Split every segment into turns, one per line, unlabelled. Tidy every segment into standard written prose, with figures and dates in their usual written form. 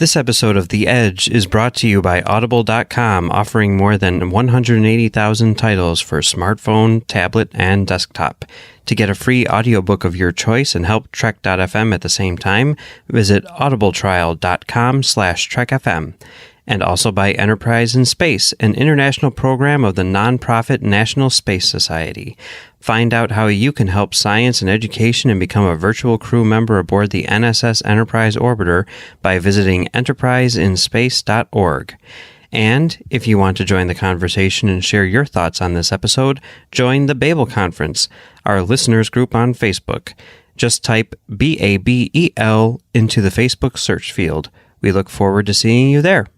This episode of The Edge is brought to you by Audible.com, offering more than 180,000 titles for smartphone, tablet, and desktop. To get a free audiobook of your choice and help Trek.fm at the same time, visit audibletrial.com/trekfm. And also by Enterprise in Space, an international program of the nonprofit National Space Society. Find out how you can help science and education and become a virtual crew member aboard the NSS Enterprise Orbiter by visiting enterpriseinspace.org. And if you want to join the conversation and share your thoughts on this episode, join the Babel Conference, our listeners group on Facebook. Just type BABEL into the Facebook search field. We look forward to seeing you there.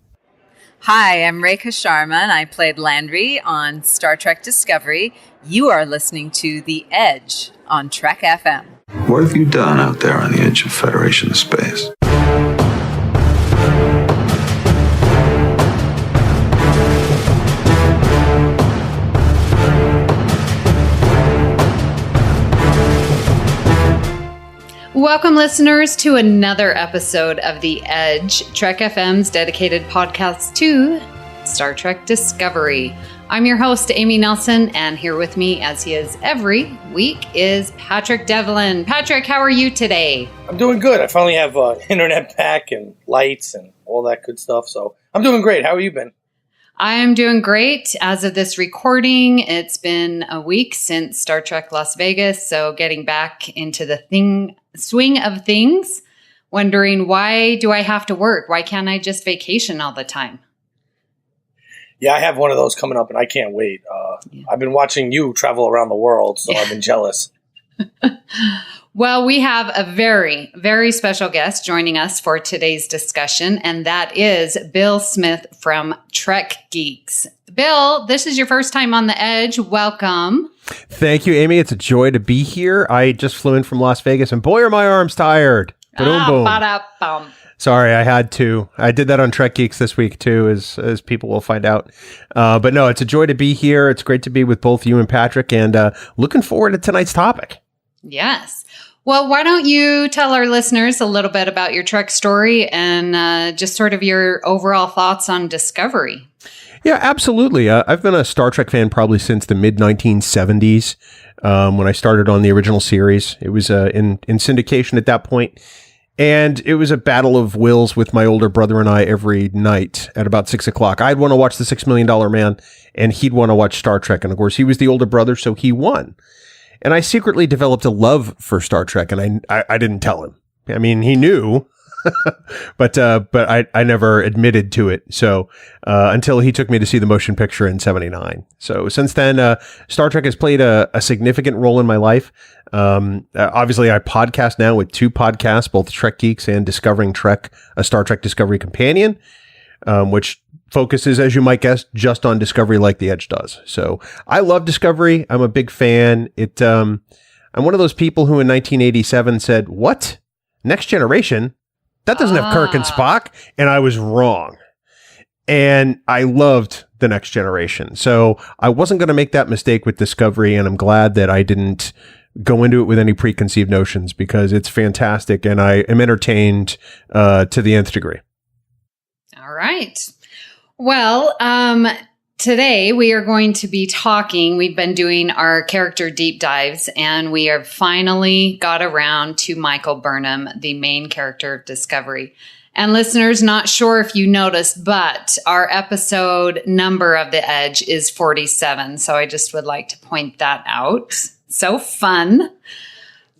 Hi, I'm Rekha Sharma, and I played Landry on Star Trek Discovery. You are listening to The Edge on Trek FM.
What have you done out there on the edge of Federation space?
Welcome, listeners, to another episode of The Edge, Trek FM's dedicated podcast to Star Trek Discovery. I'm your host, Amy Nelson, and here with me, as he is every week, is Patrick Devlin. Patrick, how are you today?
I'm doing good. I finally have internet back and lights and all that good stuff, so I'm doing great. How have you been?
I'm doing great. As of this recording, it's been a week since Star Trek Las Vegas, so getting back into the swing of things, wondering, why do I have to work? Why can't I just vacation all the time?
Yeah, I have one of those coming up, and I can't wait. I've been watching you travel around the world, so I've been jealous.
Well, we have a very, very special guest joining us for today's discussion, and that is Bill Smith from Trek Geeks. Bill, this is your first time on The Edge. Welcome.
Thank you, Amy. It's a joy to be here. I just flew in from Las Vegas, and boy, are my arms tired. Boom, boom.
Ba-da-bum.
Sorry, I had to. I did that on Trek Geeks this week, too, as people will find out. But no, it's a joy to be here. It's great to be with both you and Patrick, and looking forward to tonight's topic.
Yes. Well, why don't you tell our listeners a little bit about your Trek story and just sort of your overall thoughts on Discovery?
Yeah, absolutely. I've been a Star Trek fan probably since the mid-1970s when I started on the original series. It was in syndication at that point, and it was a battle of wills with my older brother and I every night at about 6 o'clock. I'd want to watch The $6 Million Man, and he'd want to watch Star Trek. And of course, he was the older brother, so he won. And I secretly developed a love for Star Trek, and I didn't tell him. I mean, he knew, but I never admitted to it. So until he took me to see the motion picture in '79. So since then, Star Trek has played a significant role in my life. Obviously, I podcast now with two podcasts, both Trek Geeks and Discovering Trek, a Star Trek Discovery Companion, which focuses, as you might guess, just on Discovery like The Edge does. So I love Discovery. I'm a big fan. I'm one of those people who in 1987 said, "What? Next Generation? That doesn't have Kirk and Spock." And I was wrong. And I loved The Next Generation. So I wasn't going to make that mistake with Discovery, and I'm glad that I didn't go into it with any preconceived notions, because it's fantastic and I am entertained to the nth degree.
All right. Well, today we are going to be talking. We've been doing our character deep dives, and we have finally got around to Michael Burnham, the main character of Discovery. And listeners, not sure if you noticed, but our episode number of The Edge is 47. So I just would like to point that out. So fun.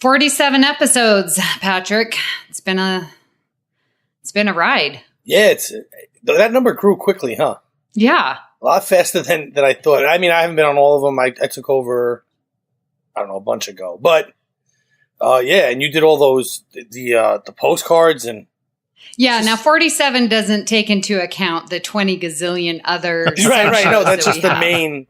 47 episodes, Patrick. It's been a ride.
Yeah, that number grew quickly, huh?
Yeah.
A lot faster than I thought. I mean, I haven't been on all of them. I took over, I don't know, a bunch ago. But, yeah, and you did all those, the postcards and...
Yeah, now 47 doesn't take into account the 20 gazillion other...
right. No, that's just the main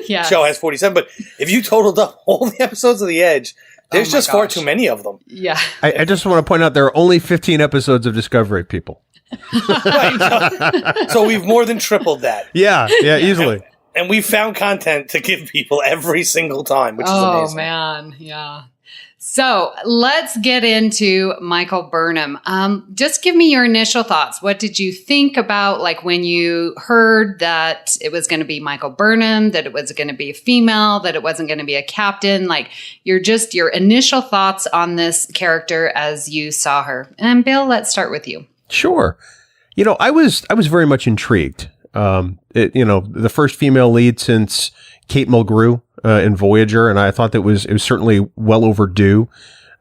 yes. show has 47. But if you totaled up all the episodes of The Edge, there's just far too many of them.
Yeah.
I just want to point out there are only 15 episodes of Discovery, people.
Right. So we've more than tripled that.
Yeah, easily.
And we've found content to give people every single time, which is amazing.
Oh, man, yeah. So let's get into Michael Burnham. Just give me your initial thoughts. What did you think about, like, when you heard that it was going to be Michael Burnham, that it was going to be a female, that it wasn't going to be a captain? Like, your initial thoughts on this character as you saw her. And Bill, let's start with you.
Sure. I was very much intrigued. The first female lead since Kate Mulgrew in Voyager, and I thought that it was certainly well overdue.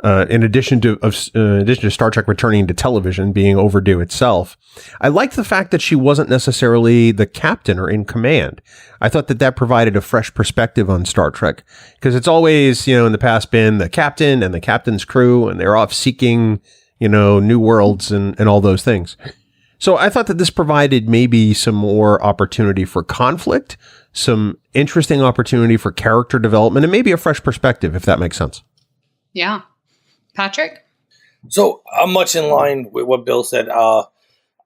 In addition to Star Trek returning to television being overdue itself, I liked the fact that she wasn't necessarily the captain or in command. I thought that provided a fresh perspective on Star Trek, because it's always, in the past been the captain and the captain's crew, and they're off seeking, new worlds and all those things. So I thought that this provided maybe some more opportunity for conflict, some interesting opportunity for character development, and maybe a fresh perspective, if that makes sense.
Yeah. Patrick?
So I'm much in line with what Bill said. I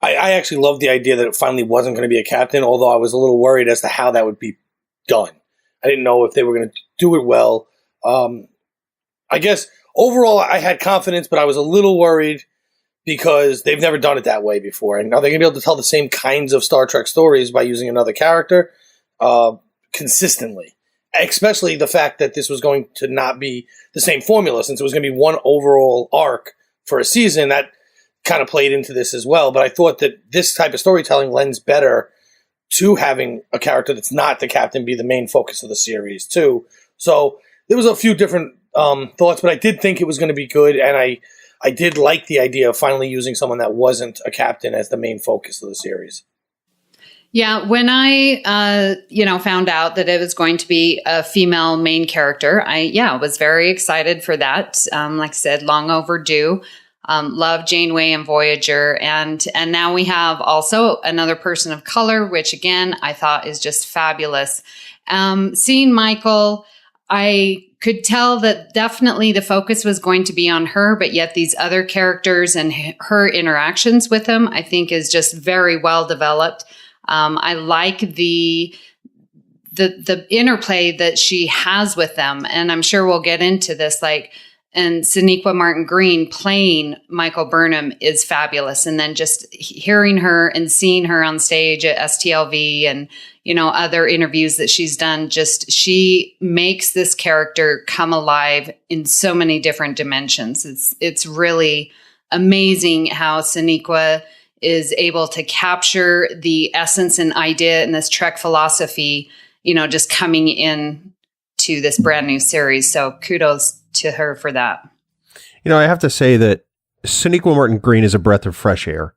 actually loved the idea that it finally wasn't going to be a captain, although I was a little worried as to how that would be done. I didn't know if they were going to do it well. I guess overall I had confidence, but I was a little worried because they've never done it that way before. And are they going to be able to tell the same kinds of Star Trek stories by using another character consistently? Especially the fact that this was going to not be the same formula, since it was going to be one overall arc for a season. That kind of played into this as well. But I thought that this type of storytelling lends better to having a character that's not the captain be the main focus of the series too. So there was a few different thoughts, but I did think it was going to be good, and I did like the idea of finally using someone that wasn't a captain as the main focus of the series.
Yeah, when I, found out that it was going to be a female main character, I was very excited for that. Like I said, long overdue. Love Janeway and Voyager, and now we have also another person of color, which again I thought is just fabulous. Seeing Michael, I could tell that definitely the focus was going to be on her, but yet these other characters and her interactions with him, I think, is just very well developed. I like the interplay that she has with them, and I'm sure we'll get into this. And Sonequa Martin Green playing Michael Burnham is fabulous, and then just hearing her and seeing her on stage at STLV and other interviews that she's done, she makes this character come alive in so many different dimensions. It's really amazing how Sonequa is able to capture the essence and idea in this Trek philosophy, just coming in to this brand new series. So kudos to her for that.
I have to say that Sonequa Martin Green is a breath of fresh air.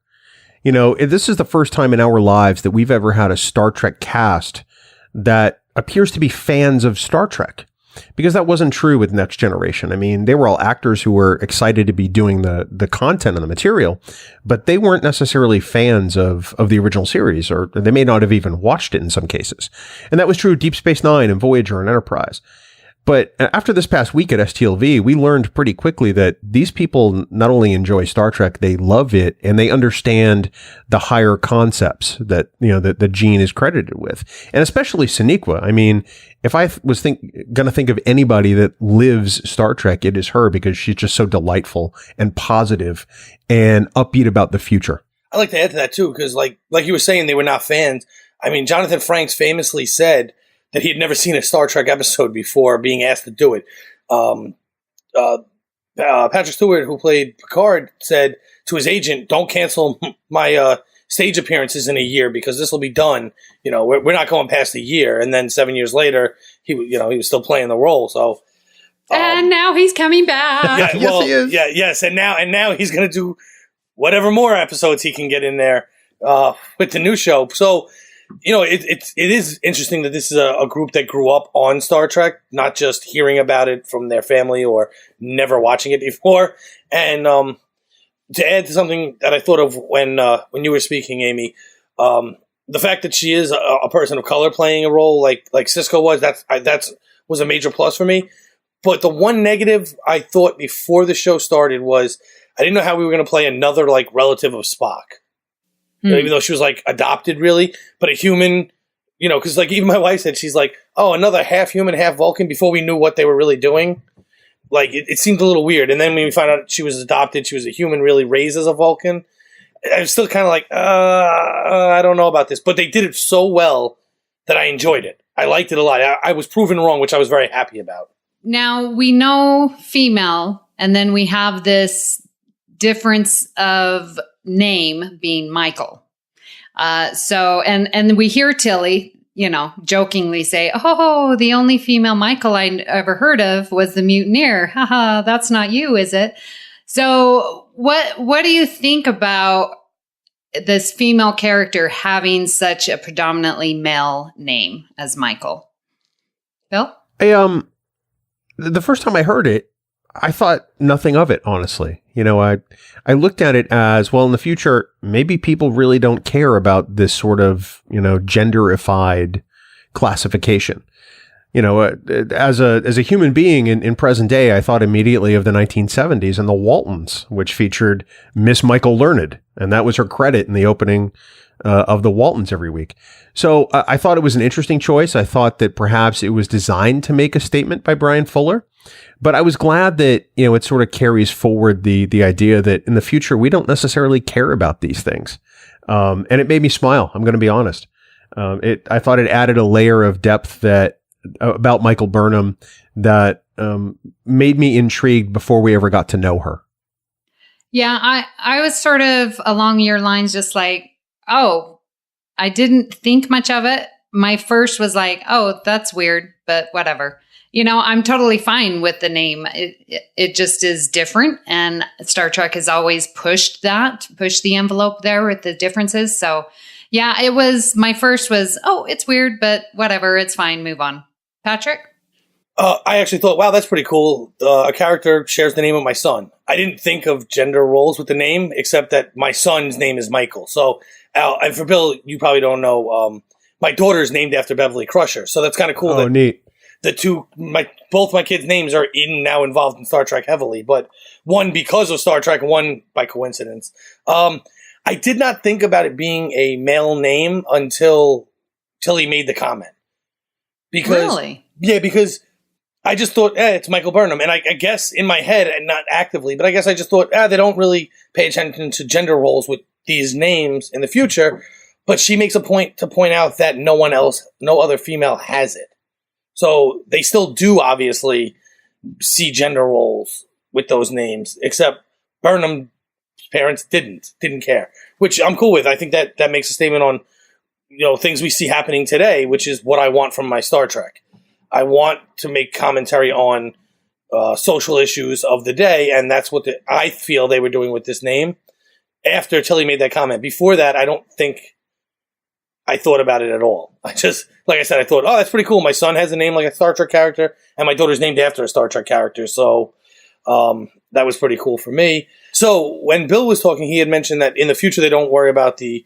This is the first time in our lives that we've ever had a Star Trek cast that appears to be fans of Star Trek, because that wasn't true with Next Generation. I mean, they were all actors who were excited to be doing the content and the material, but they weren't necessarily fans of the original series, or they may not have even watched it in some cases. And that was true of Deep Space Nine and Voyager and Enterprise. But after this past week at STLV, we learned pretty quickly that these people not only enjoy Star Trek, they love it, and they understand the higher concepts that, that Gene is credited with. And especially Sonequa. I mean, if I was going to think of anybody that lives Star Trek, it is her, because she's just so delightful and positive and upbeat about the future.
I'd like to add to that too, because like you were saying, they were not fans. I mean, Jonathan Frakes famously said that he had never seen a Star Trek episode before being asked to do it. Patrick Stewart, who played Picard, said to his agent, "Don't cancel my stage appearances in a year, because this will be done. We're not going past a year." And then 7 years later, he was still playing the role. So,
and now he's coming back.
Yeah,
yes, he is.
Yeah, yes, and now he's going to do whatever more episodes he can get in there with the new show. So, it is interesting that this is a group that grew up on Star Trek, not just hearing about it from their family or never watching it before. And to add to something that I thought of when you were speaking, Amy, the fact that she is a person of color playing a role like Cisco was, that was a major plus for me. But the one negative I thought before the show started was I didn't know how we were going to play another relative of Spock. Even though she was adopted, really, but a human, because even my wife said, she's like, oh, another half human, half Vulcan, before we knew what they were really doing. Like, it seemed a little weird. And then when we found out she was adopted, she was a human really raised as a Vulcan, I was still kind of like, I don't know about this. But they did it so well that I enjoyed it. I liked it a lot. I was proven wrong, which I was very happy about.
Now, we know female, and then we have this difference of name being Michael. And we hear Tilly, jokingly say, "Oh, the only female Michael I ever heard of was the mutineer. Haha, that's not you, is it?" So what do you think about this female character having such a predominantly male name as Michael? Bill?
The first time I heard it, I thought nothing of it, honestly. I looked at it as, well, in the future, maybe people really don't care about this sort of, genderified classification. As a human being in present day, I thought immediately of the 1970s and the Waltons, which featured Miss Michael Learned, and that was her credit in the opening of the Waltons every week. So I thought it was an interesting choice. I thought that perhaps it was designed to make a statement by Brian Fuller, but I was glad that, it sort of carries forward the idea that in the future, we don't necessarily care about these things. And it made me smile. I'm going to be honest. I thought it added a layer of depth about Michael Burnham that made me intrigued before we ever got to know her.
Yeah, I was sort of along your lines, just like, oh, I didn't think much of it. My first was like, oh, that's weird, but whatever. I'm totally fine with the name. It just is different. And Star Trek has always pushed the envelope there with the differences. So yeah, my first was, oh, it's weird, but whatever. It's fine. Move on. Patrick?
I actually thought, wow, that's pretty cool. A character shares the name of my son. I didn't think of gender roles with the name, except that my son's name is Michael. So, and for Bill, you probably don't know, my daughter's named after Beverly Crusher. So that's kind of cool.
Oh, neat.
Both my kids' names are now involved in Star Trek heavily, but one because of Star Trek and one by coincidence. I did not think about it being a male name until he made the comment.
Really?
Yeah, because I just thought, it's Michael Burnham. And I guess in my head, and not actively, but I guess I just thought, they don't really pay attention to gender roles with these names in the future. But she makes a point to point out that no other female has it. So they still do obviously see gender roles with those names, except Burnham's parents didn't care, which I'm cool with. I think that makes a statement on, things we see happening today, which is what I want from my Star Trek. I want to make commentary on social issues of the day, and that's what I feel they were doing with this name after Tilly made that comment. Before that, I don't think I thought about it at all. I just, like I said, I thought, oh, that's pretty cool. My son has a name like a Star Trek character, and my daughter's named after a Star Trek character. So that was pretty cool for me. So when Bill was talking, he had mentioned that in the future they don't worry about the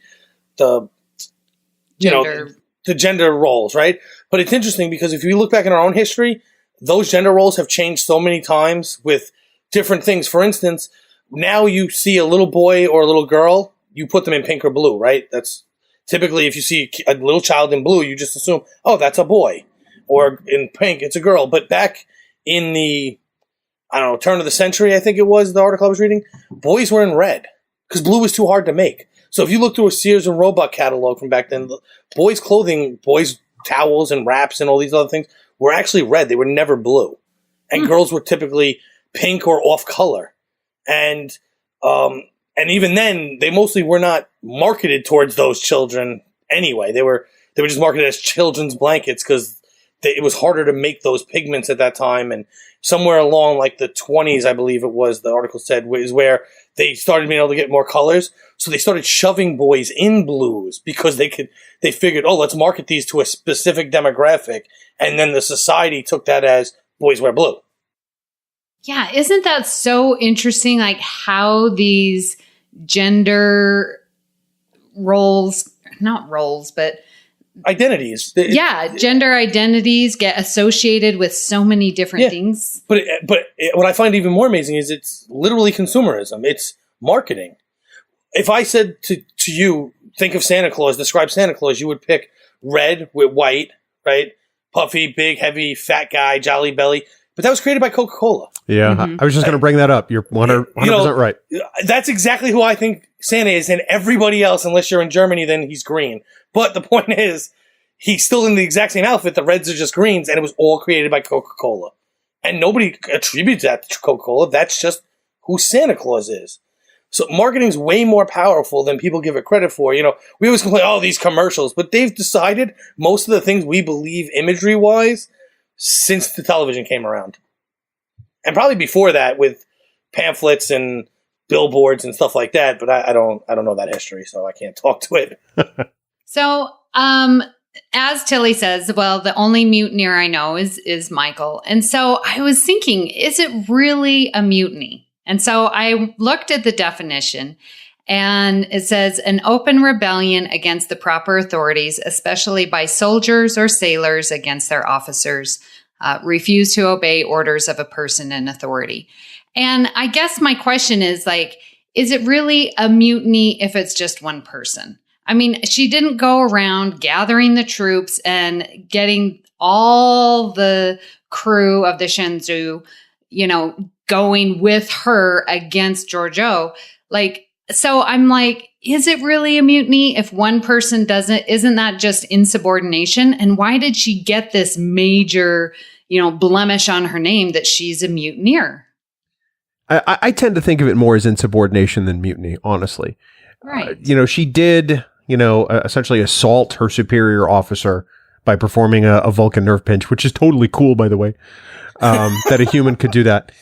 gender roles, right? But it's interesting because if you look back in our own history, those gender roles have changed so many times with different things. For instance, now you see a little boy or a little girl, you put them in pink or blue, right? That's typically, if you see a little child in blue, you just assume, oh, that's a boy. Or in pink, it's a girl. But back in the, turn of the century, I think it was, the article I was reading, boys were in red because blue was too hard to make. So if you look through a Sears and Roebuck catalog from back then, boys' clothing, boys' towels and wraps and all these other things were actually red. They were never blue. And girls were typically pink or off color. And even then, they mostly were not marketed towards those children anyway. They were just marketed as children's blankets because it was harder to make those pigments at that time. And somewhere along like the 20s, I believe it was, the article said, is where they started being able to get more colors. So they started shoving boys in blues because they figured, oh, let's market these to a specific demographic. And then the society took that as boys wear blue.
Yeah, isn't that so interesting? Like how these gender not roles, but
identities.
Gender identities get associated with so many different things.
But what I find even more amazing is it's literally consumerism. It's marketing. If I said to you, think of Santa Claus, describe Santa Claus, you would pick red with white, right? Puffy, big, heavy, fat guy, jolly belly. but that was created by Coca-Cola.
Yeah, I was just going to bring that up. You're 100% right.
That's exactly who I think Santa is, and everybody else, unless you're in Germany, then he's green. But the point is, he's still in the exact same outfit. The reds are just greens, and it was all created by Coca-Cola. And nobody attributes that to Coca-Cola. That's just who Santa Claus is. So marketing's way more powerful than people give it credit for. We always complain, these commercials, but they've decided most of the things we believe imagery-wise since the television came around. And probably before that with pamphlets and billboards and stuff like that, but I don't know that history, so I can't talk to it.
So, as Tilly says, well, the only mutineer I know is Michael. And so I was thinking, is it really a mutiny? And so I looked at the definition, and it says an open rebellion against the proper authorities, especially by soldiers or sailors against their officers, refuse to obey orders of a person in authority. And I guess my question is is it really a mutiny if it's just one person? I mean, she didn't go around gathering the troops and getting all the crew of the Shenzhou, going with her against Georgiou. So I'm is it really a mutiny if one person isn't that just insubordination? And why did she get this major, blemish on her name that she's a mutineer?
I tend to think of it more as insubordination than mutiny, honestly.
Right.
She did, essentially assault her superior officer by performing a Vulcan nerve pinch, which is totally cool, by the way, that a human could do that.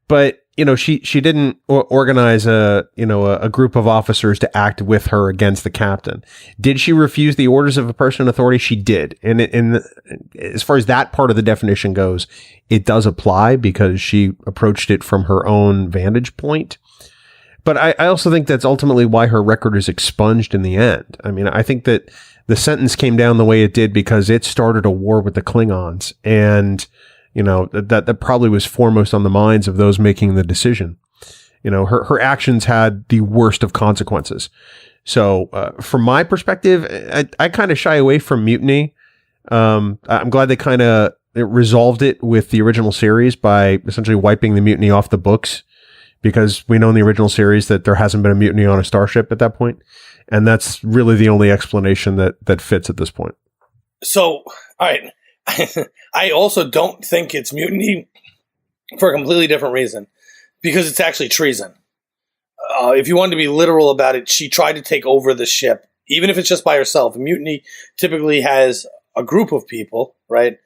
But, she didn't organize a group of officers to act with her against the captain. Did she refuse the orders of a person in authority? She did. And as far as that part of the definition goes, it does apply because she approached it from her own vantage point. But I also think that's ultimately why her record is expunged in the end. I mean, I think that the sentence came down the way it did because it started a war with the Klingons, and that probably was foremost on the minds of those making the decision. Her actions had the worst of consequences. So, from my perspective, I kind of shy away from mutiny. I'm glad they kind of resolved it with the original series by essentially wiping the mutiny off the books, because we know in the original series that there hasn't been a mutiny on a starship at that point. And that's really the only explanation that fits at this point.
So, all right. I also don't think it's mutiny for a completely different reason, because it's actually treason. If you wanted to be literal about it, she tried to take over the ship, even if it's just by herself. Mutiny typically has a group of people, right?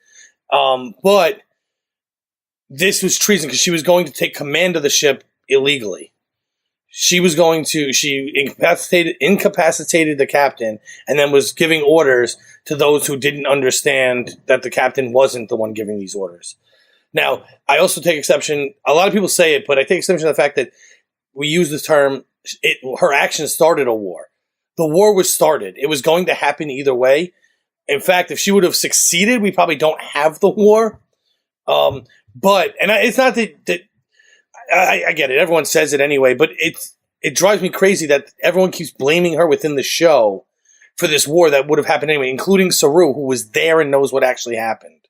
But this was treason because she was going to take command of the ship illegally. She incapacitated the captain, and then was giving orders to those who didn't understand that the captain wasn't the one giving these orders. Now, I also take exception, a lot of people say it, but I take exception to the fact that we use the term, her actions started a war. The war was started. It was going to happen either way. In fact, if she would have succeeded, we probably don't have the war. It's not that I get it. Everyone says it anyway, but it drives me crazy that everyone keeps blaming her within the show for this war that would have happened anyway, including Saru, who was there and knows what actually happened.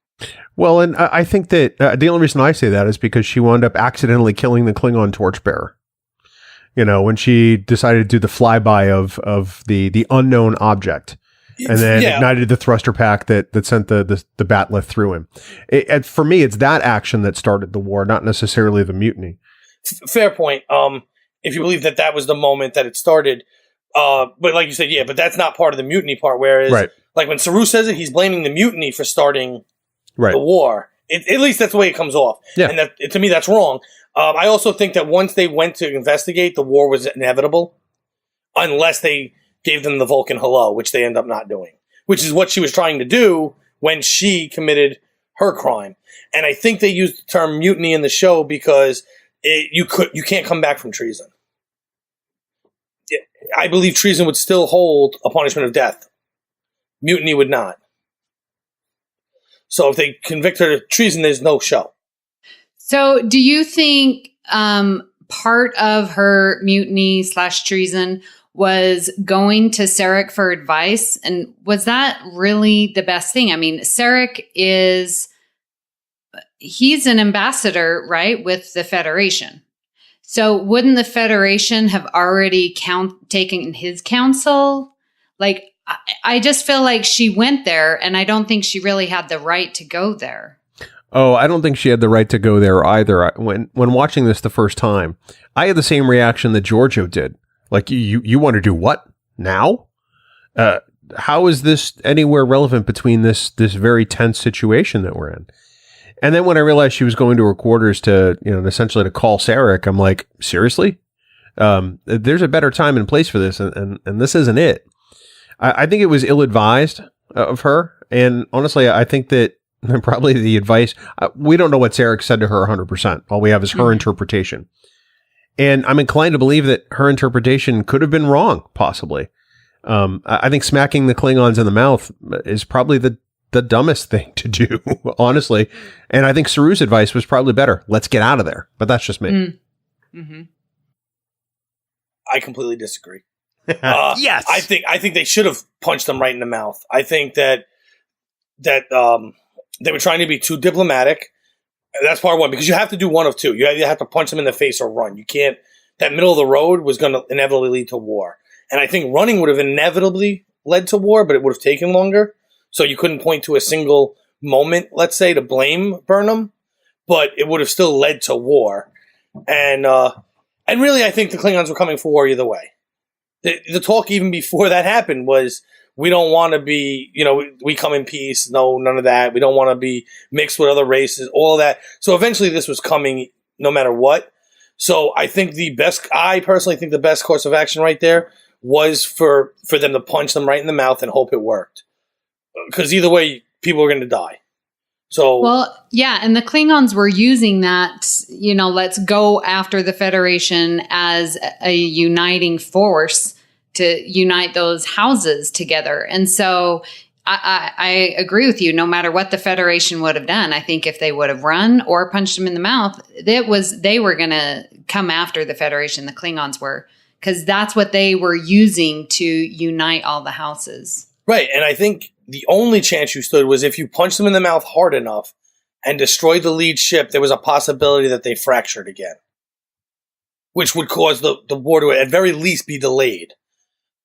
Well, and I think that the only reason I say that is because she wound up accidentally killing the Klingon torchbearer. When she decided to do the flyby of the unknown object, and then ignited the thruster pack that sent the bat'leth through him. For me, it's that action that started the war, not necessarily the mutiny.
Fair point. If you believe that was the moment that it started, but like you said, but that's not part of the mutiny part. Whereas, like when Saru says it, he's blaming the mutiny for starting the war. At least that's the way it comes off. Yeah. And that, to me, that's wrong. I also think that once they went to investigate, the war was inevitable, unless they gave them the Vulcan hello, which they end up not doing, which is what she was trying to do when she committed her crime. And I think they used the term mutiny in the show because you can't come back from treason. I believe treason would still hold a punishment of death. Mutiny would not. So if they convict her of treason, there's no show.
So do you think part of her mutiny / treason was going to Sarek for advice? And was that really the best thing? I mean, Sarek is he's an ambassador, right, with the Federation. So wouldn't the Federation have already taken his counsel? Like, I just feel like she went there, and I don't think she really had the right to go there.
Oh, I don't think she had the right to go there either. When watching this the first time, I had the same reaction that Georgiou did. Like, you want to do what now? How is this anywhere relevant between this very tense situation that we're in? And then when I realized she was going to her quarters to, essentially to call Sarek, I'm like, seriously? There's a better time and place for this, and this isn't it. I think it was ill-advised of her, and honestly, I think that probably the advice, we don't know what Sarek said to her 100%. All we have is her interpretation. And I'm inclined to believe that her interpretation could have been wrong, possibly. I think smacking the Klingons in the mouth is probably the dumbest thing to do, honestly. And I think Saru's advice was probably better. Let's get out of there. But that's just me.
Mm-hmm.
I completely disagree.
Yes.
I think they should have punched them right in the mouth. I think that they were trying to be too diplomatic. That's part one, because you have to do one of two. You either have to punch them in the face or run. You can't. That middle of the road was going to inevitably lead to war. And I think running would have inevitably led to war, but it would have taken longer. So you couldn't point to a single moment, let's say, to blame Burnham, but it would have still led to war. And really, I think the Klingons were coming for war either way. The talk even before that happened was, we don't want to be, we come in peace. No, none of that. We don't want to be mixed with other races, all of that. So eventually this was coming no matter what. So I personally think the best course of action right there was for them to punch them right in the mouth and hope it worked. Because either way, people are going to die. So,
well, yeah, and the Klingons were using that, let's go after the Federation as a uniting force to unite those houses together. And so I agree with you. No matter what the Federation would have done, I think if they would have run or punched them in the mouth, they were going to come after the Federation. The Klingons were, because that's what they were using to unite all the houses.
Right, and I think the only chance you stood was if you punched them in the mouth hard enough and destroyed the lead ship, there was a possibility that they fractured again, which would cause the war to at very least be delayed.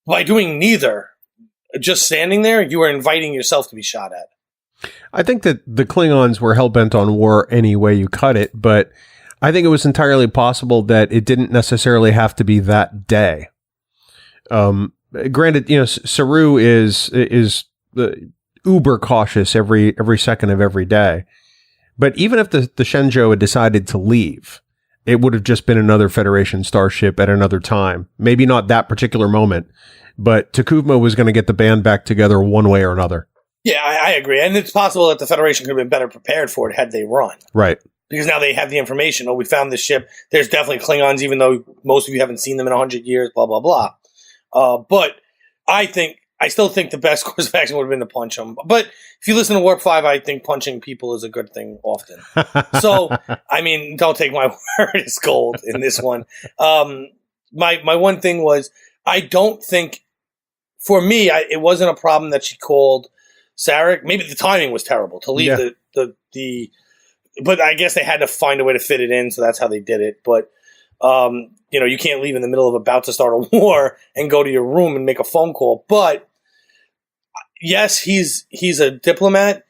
By doing neither, just standing there, you are inviting yourself to be shot at.
I think that the Klingons were hell-bent on war any way you cut it, but I think it was entirely possible that it didn't necessarily have to be that day. Granted, Saru is uber cautious every second of every day. But even if the Shenzhou had decided to leave, it would have just been another Federation starship at another time. Maybe not that particular moment, but Takuma was going to get the band back together one way or another.
Yeah, I agree. And it's possible that the Federation could have been better prepared for it had they run.
Right.
Because now they have the information. Oh, we found this ship. There's definitely Klingons, even though most of you haven't seen them in 100 years, blah, blah, blah. But I still think the best course of action would have been to punch them. But if you listen to Warp 5, I think punching people is a good thing often. So, don't take my word as gold in this one. My one thing was, I don't think, for me, it wasn't a problem that she called Sarek. Maybe the timing was terrible to leave but I guess they had to find a way to fit it in, so that's how they did it. But, you can't leave in the middle of about to start a war and go to your room and make a phone call. But yes, he's a diplomat,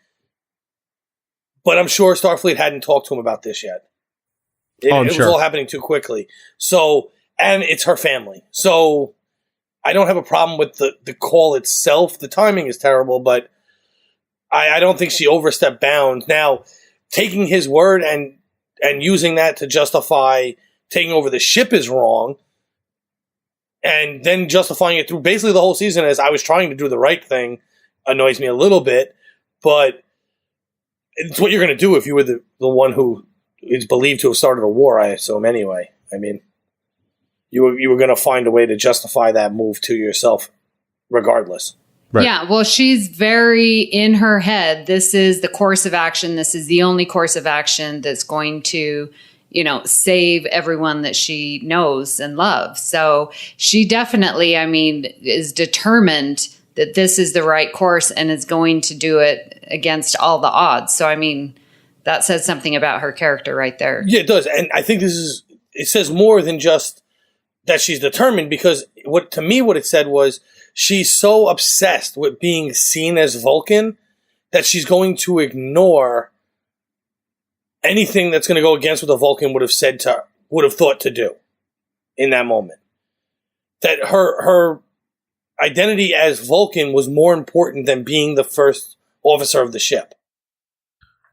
but I'm sure Starfleet hadn't talked to him about this yet. It was all happening too quickly. So, and it's her family. So I don't have a problem with the call itself. The timing is terrible, but I don't think she overstepped bounds. Now, taking his word and using that to justify taking over the ship is wrong, and then justifying it through basically the whole season as I was trying to do the right thing annoys me a little bit, but it's what you're going to do if you were the one who is believed to have started a war, I assume, anyway. You were going to find a way to justify that move to yourself regardless.
Right.
Yeah, well, she's very in her head. This is the course of action. This is the only course of action that's going to, save everyone that she knows and loves. So she definitely, is determined that this is the right course and is going to do it against all the odds. So, that says something about her character right there.
Yeah, it does. And I think it says more than just that she's determined, because what it said was she's so obsessed with being seen as Vulcan that she's going to ignore anything that's going to go against what the Vulcan would have thought to do in that moment. That her identity as Vulcan was more important than being the first officer of the ship.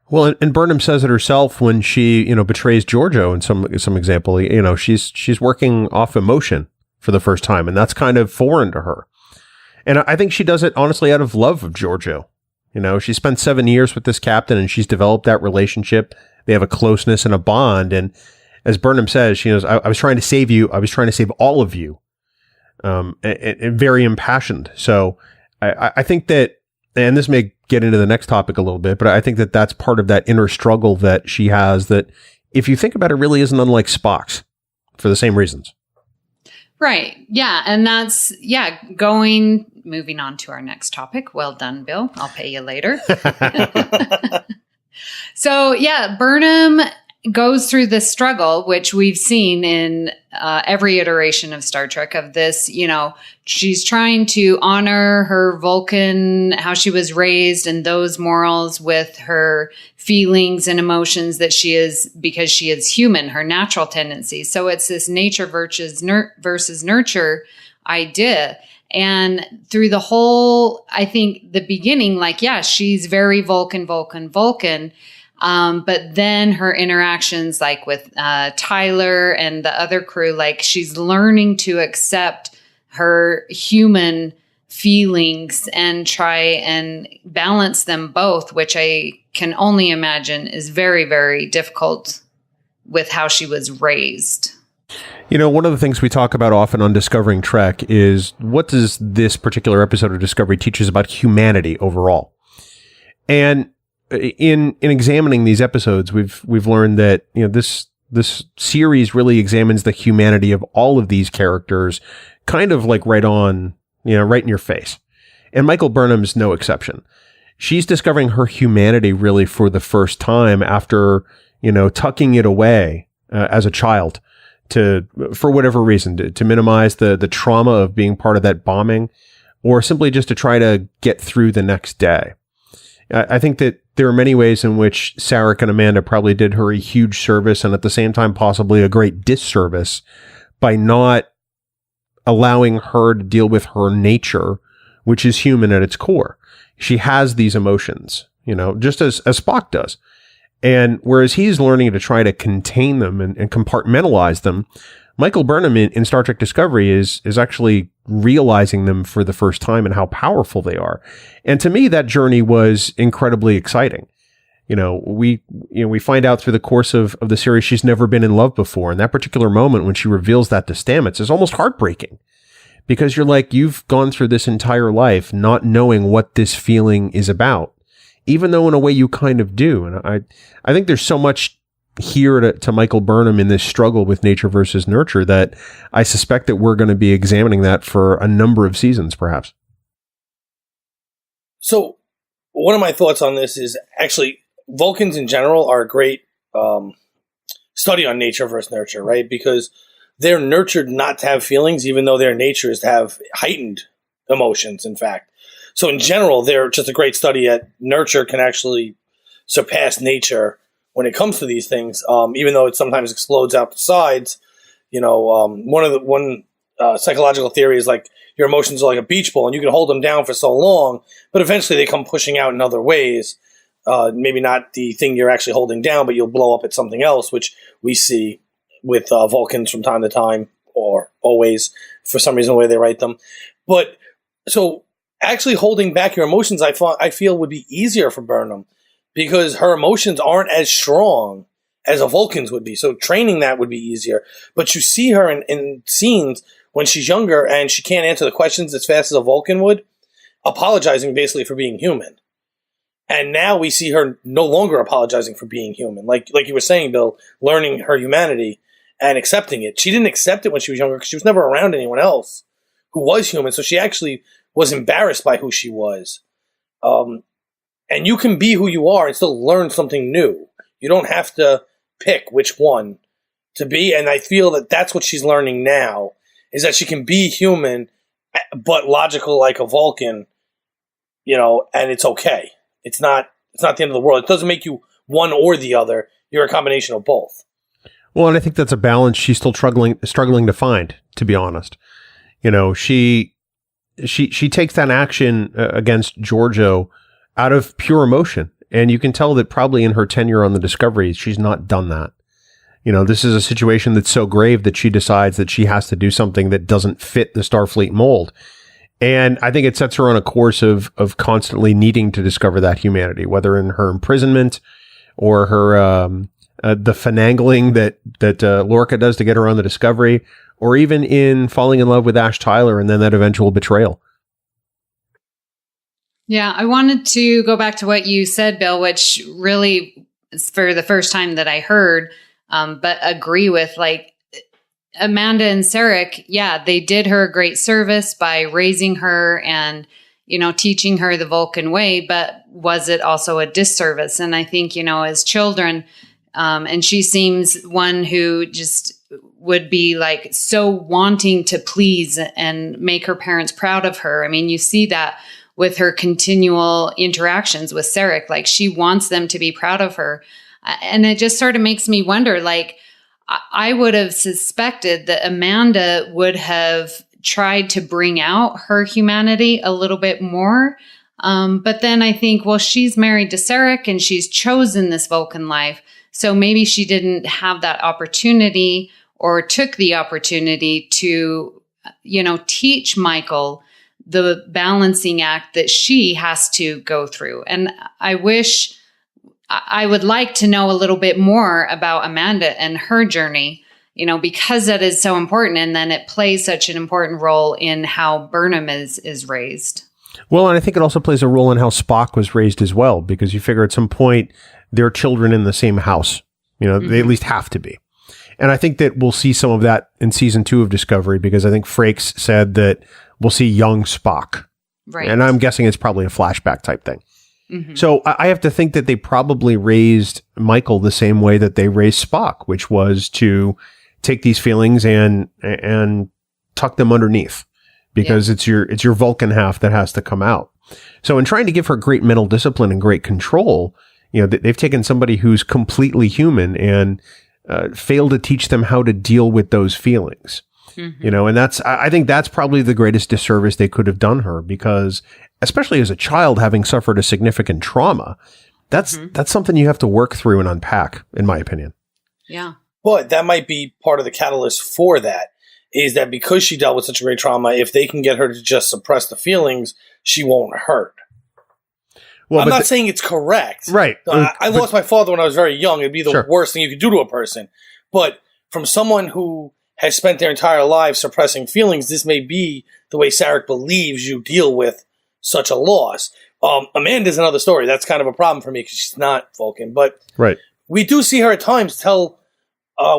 Well, and Burnham says it herself when she, betrays Georgiou in some example. She's working off emotion for the first time, and that's kind of foreign to her. And I think she does it honestly out of love of Georgiou. She spent 7 years with this captain, and she's developed that relationship. They have a closeness and a bond. And as Burnham says, she knows, I was trying to save you. I was trying to save all of you. And very impassioned. So I think that, and this may get into the next topic a little bit, but I think that that's part of that inner struggle that she has that, if you think about it, really isn't unlike Spock's for the same reasons.
Right. Yeah. And that's, moving on to our next topic. Well done, Bill. I'll pay you later. So, Burnham goes through this struggle, which we've seen in every iteration of Star Trek of this, she's trying to honor her Vulcan, how she was raised and those morals with her feelings and emotions that she is, because she is human, her natural tendencies. So it's this nature versus nurture idea. And through the whole, I think the beginning, she's very Vulcan. But then her interactions, like with Tyler and the other crew, she's learning to accept her human feelings and try and balance them both, which I can only imagine is very, very difficult with how she was raised.
One of the things we talk about often on Discovering Trek is, what does this particular episode of Discovery teach us about humanity overall? And in examining these episodes, we've learned that this series really examines the humanity of all of these characters, kind of like right in your face. And Michael Burnham's no exception. She's discovering her humanity really for the first time after tucking it away as a child for whatever reason, to minimize the trauma of being part of that bombing, or simply just to try to get through the next day. I think that there are many ways in which Sarek and Amanda probably did her a huge service, and at the same time possibly a great disservice, by not allowing her to deal with her nature, which is human at its core. She has these emotions, just as Spock does. And whereas he's learning to try to contain them and compartmentalize them, Michael Burnham in Star Trek Discovery is actually realizing them for the first time and how powerful they are. And to me, that journey was incredibly exciting. We find out through the course of the series she's never been in love before. And that particular moment when she reveals that to Stamets is almost heartbreaking, because you're like, you've gone through this entire life not knowing what this feeling is about, even though in a way you kind of do. And I think there's so much here to Michael Burnham in this struggle with nature versus nurture that I suspect that we're going to be examining that for a number of seasons, perhaps.
So one of my thoughts on this is, actually, Vulcans in general are a great study on nature versus nurture, right? Because they're nurtured not to have feelings, even though their nature is to have heightened emotions, in fact. So in general, they're just a great study at nurture can actually surpass nature when it comes to these things, even though it sometimes explodes out the sides. One psychological theory is like your emotions are like a beach ball, and you can hold them down for so long, but eventually they come pushing out in other ways. Maybe not the thing you're actually holding down, but you'll blow up at something else, which we see with Vulcans from time to time, or always, for some reason, the way they write them. But so actually holding back your emotions, I feel would be easier for Burnham, because her emotions aren't as strong as a Vulcan's would be. So training that would be easier. But you see her in scenes when she's younger and she can't answer the questions as fast as a Vulcan would, apologizing basically for being human. And now we see her no longer apologizing for being human. Like you were saying, Bill, learning her humanity and accepting it. She didn't accept it when she was younger because she was never around anyone else who was human. So she actually was embarrassed by who she was. And you can be who you are and still learn something new. You don't have to pick which one to be. And I feel that that's what she's learning now, is that she can be human, but logical like a Vulcan, and it's okay. It's not the end of the world. It doesn't make you one or the other. You're a combination of both.
Well, and I think that's a balance she's still struggling to find, to be honest. She takes that action against Georgiou out of pure emotion. And you can tell that probably in her tenure on the Discovery, she's not done that. This is a situation that's so grave that she decides that she has to do something that doesn't fit the Starfleet mold. And I think it sets her on a course of constantly needing to discover that humanity, whether in her imprisonment or her the finagling that Lorca does to get her on the Discovery, or even in falling in love with Ash Tyler and then that eventual betrayal.
Yeah, I wanted to go back to what you said, Bill, which really is for the first time that I heard, but agree with, like, Amanda and Sarek, yeah, they did her a great service by raising her and, teaching her the Vulcan way, but was it also a disservice? And I think, as children, and she seems one who just would be like so wanting to please and make her parents proud of her. I mean, you see that with her continual interactions with Sarek, like she wants them to be proud of her. And it just sort of makes me wonder, like, I would have suspected that Amanda would have tried to bring out her humanity a little bit more. But then I think, well, she's married to Sarek and she's chosen this Vulcan life. So maybe she didn't have that opportunity or took the opportunity to, teach Michael the balancing act that she has to go through. And I would like to know a little bit more about Amanda and her journey, because that is so important. And then it plays such an important role in how Burnham is raised.
Well, and I think it also plays a role in how Spock was raised as well, because you figure at some point they're children in the same house. They at least have to be. And I think that we'll see some of that in season 2 of Discovery, because I think Frakes said that we'll see young Spock.
Right.
And I'm guessing it's probably a flashback type thing. Mm-hmm. So I have to think that they probably raised Michael the same way that they raised Spock, which was to take these feelings and tuck them underneath, because it's your Vulcan half that has to come out. So in trying to give her great mental discipline and great control, they've taken somebody who's completely human and failed to teach them how to deal with those feelings. Mm-hmm. And I think that's probably the greatest disservice they could have done her, because especially as a child, having suffered a significant trauma, that's something you have to work through and unpack, in my opinion.
Yeah.
But that might be part of the catalyst for that, is that because she dealt with such a great trauma, if they can get her to just suppress the feelings, she won't hurt. Well, I'm not saying it's correct.
Right.
I lost my father when I was very young. It'd be the worst thing you could do to a person. But from someone who has spent their entire life suppressing feelings, this may be the way Sarek believes you deal with such a loss. Amanda's another story. That's kind of a problem for me because she's not Vulcan. But we do see her at times tell,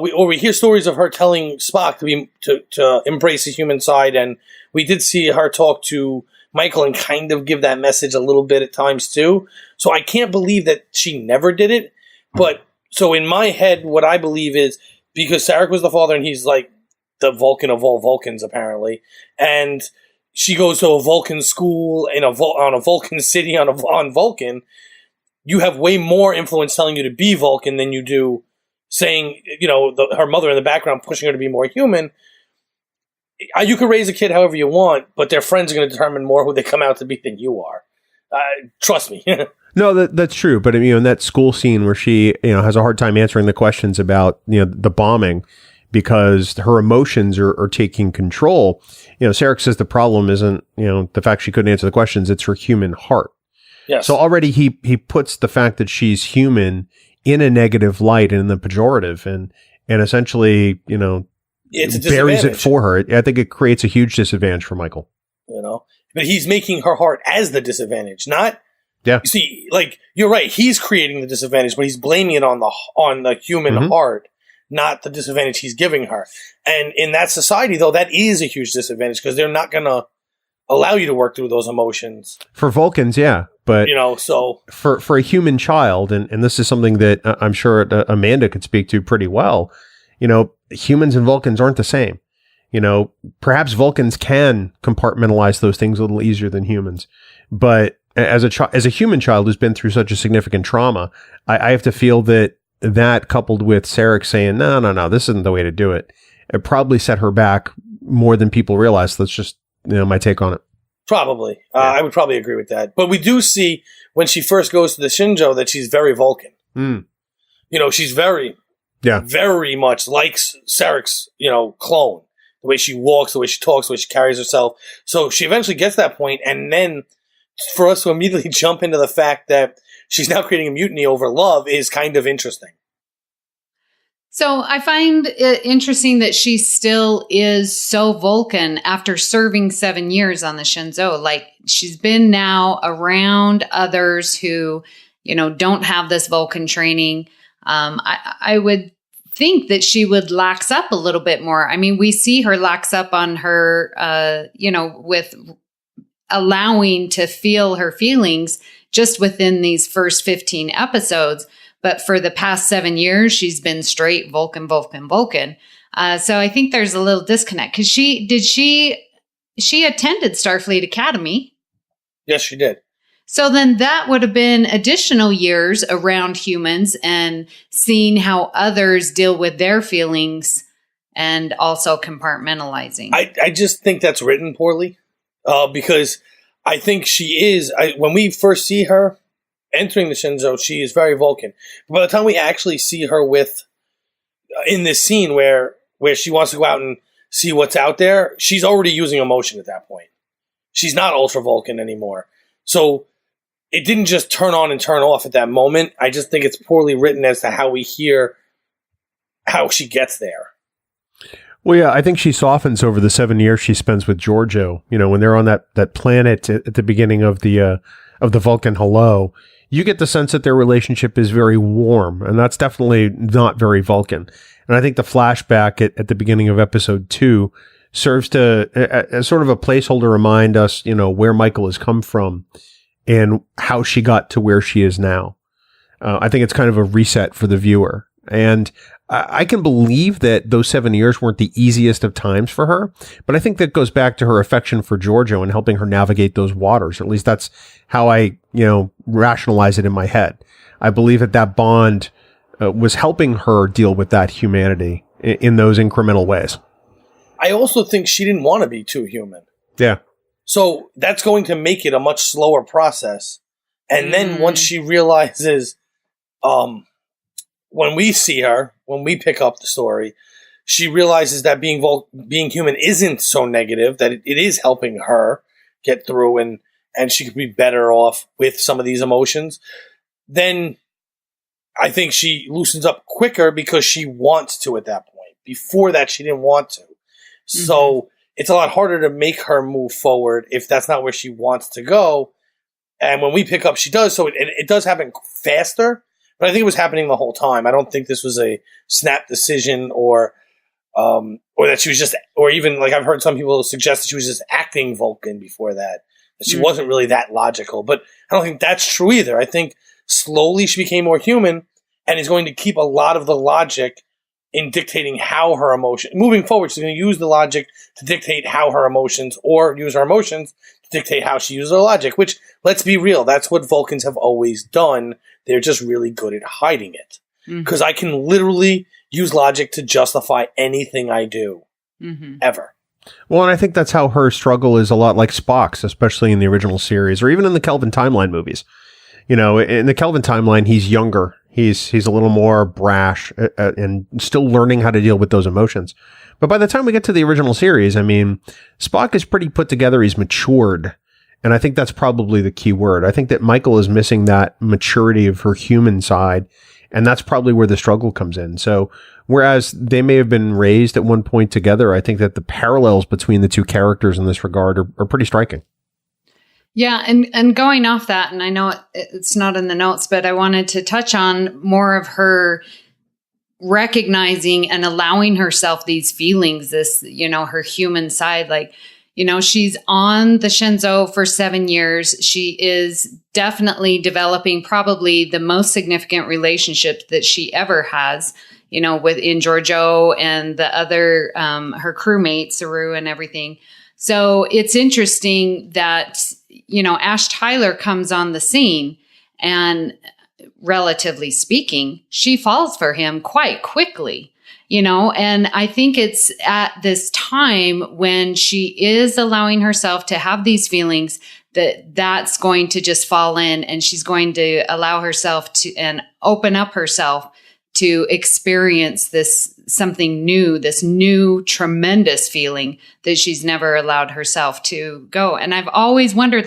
we hear stories of her telling Spock to embrace the human side, and we did see her talk to Michael and kind of give that message a little bit at times too. So I can't believe that she never did it. But so in my head, what I believe is, because Sarek was the father and he's like the Vulcan of all Vulcans apparently, and she goes to a Vulcan school on a Vulcan city on Vulcan, you have way more influence telling you to be Vulcan than you do saying, her mother in the background pushing her to be more human. You can raise a kid however you want, but their friends are going to determine more who they come out to be than you are. Trust me.
No, that's true. But in that school scene where she, has a hard time answering the questions about, the bombing because her emotions are taking control. Sarek says the problem isn't, the fact she couldn't answer the questions, it's her human heart.
Yes.
So already he puts the fact that she's human in a negative light and in the pejorative and essentially,
it's
buries it for her. I think it creates a huge disadvantage for Michael.
But he's making her heart as the disadvantage, not.
Yeah.
You see, you're right. He's creating the disadvantage, but he's blaming it on the human heart, not the disadvantage he's giving her. And in that society, though, that is a huge disadvantage because they're not going to allow you to work through those emotions.
For Vulcans, yeah. But
so
for a human child, and this is something that I'm sure Amanda could speak to pretty well, humans and Vulcans aren't the same. Perhaps Vulcans can compartmentalize those things a little easier than humans. But as a human child who's been through such a significant trauma, I have to feel that coupled with Sarek saying, no, this isn't the way to do it. It probably set her back more than people realize. That's just, my take on it.
Probably.
Yeah.
I would probably agree with that. But we do see when she first goes to the Shenzhou that she's very Vulcan.
Mm.
She's very much like Sarek's, clone. The way she walks, the way she talks, the way she carries herself. So she eventually gets to that point, and then for us to immediately jump into the fact that she's now creating a mutiny over love is kind of interesting.
So I find it interesting that she still is so Vulcan after serving 7 years on the Shenzhou. Like, she's been now around others who, don't have this Vulcan training. I would think that she would lax up a little bit more. I mean, we see her lax up on her, with allowing to feel her feelings just within these first 15 episodes. But for the past 7 years, she's been straight Vulcan. So I think there's a little disconnect because she attended Starfleet Academy.
Yes, she did.
So then that would have been additional years around humans and seeing how others deal with their feelings and also compartmentalizing.
I just think that's written poorly because I think she is, when we first see her entering the Shenzhou, she is very Vulcan. But by the time we actually see her in this scene where she wants to go out and see what's out there, she's already using emotion at that point. She's not ultra Vulcan anymore. So it didn't just turn on and turn off at that moment. I just think it's poorly written as to how we hear how she gets there.
Well, yeah, I think she softens over the 7 years she spends with Georgiou. When they're on that planet at the beginning of the Vulcan Hello, you get the sense that their relationship is very warm, and that's definitely not very Vulcan. And I think the flashback at the beginning of episode 2 serves to, as sort of a placeholder, remind us, where Michael has come from and how she got to where she is now. I think it's kind of a reset for the viewer. And I can believe that those 7 years weren't the easiest of times for her, but I think that goes back to her affection for Georgiou and helping her navigate those waters. At least that's how I, rationalize it in my head. I believe that bond was helping her deal with that humanity in those incremental ways.
I also think she didn't want to be too human.
Yeah.
So that's going to make it a much slower process. And then once she realizes, when we see her, when we pick up the story, she realizes that being human isn't so negative, that it is helping her get through and she could be better off with some of these emotions. Then I think she loosens up quicker because she wants to at that point. Before that, she didn't want to. Mm-hmm. So it's a lot harder to make her move forward if that's not where she wants to go. And when we pick up, she does. So it does happen faster. But I think it was happening the whole time. I don't think this was a snap decision or that she was just, or even like I've heard some people suggest that she was just acting Vulcan before that she wasn't really that logical. But I don't think that's true either. I think slowly she became more human and is going to keep a lot of the logic in dictating how her emotion, moving forward, she's going to use the logic to dictate how her emotions, or use her emotions to dictate how she uses her logic, which, let's be real, that's what Vulcans have always done. They're just really good at hiding it. Because I can literally use logic to justify anything I do, ever.
Well, and I think that's how her struggle is a lot like Spock's, especially in the original series, or even in the Kelvin timeline movies. In the Kelvin timeline, he's younger. He's a little more brash and still learning how to deal with those emotions. But by the time we get to the original series, I mean, Spock is pretty put together. He's matured. And I think that's probably the key word. I think that Michael is missing that maturity of her human side. And that's probably where the struggle comes in. So whereas they may have been raised at one point together, I think that the parallels between the two characters in this regard are pretty striking.
Yeah. And going off that, and I know it's not in the notes, but I wanted to touch on more of her recognizing and allowing herself these feelings, this, her human side. Like, She's on the Shenzhou for 7 years. She is definitely developing probably the most significant relationship that she ever has, within Georgiou and the other, her crewmates, Saru and everything. So it's interesting that, Ash Tyler comes on the scene, and relatively speaking, she falls for him quite quickly, and I think it's at this time when she is allowing herself to have these feelings that's going to just fall in, and she's going to allow herself to and open up herself to experience something new, this new tremendous feeling that she's never allowed herself to go. And I've always wondered,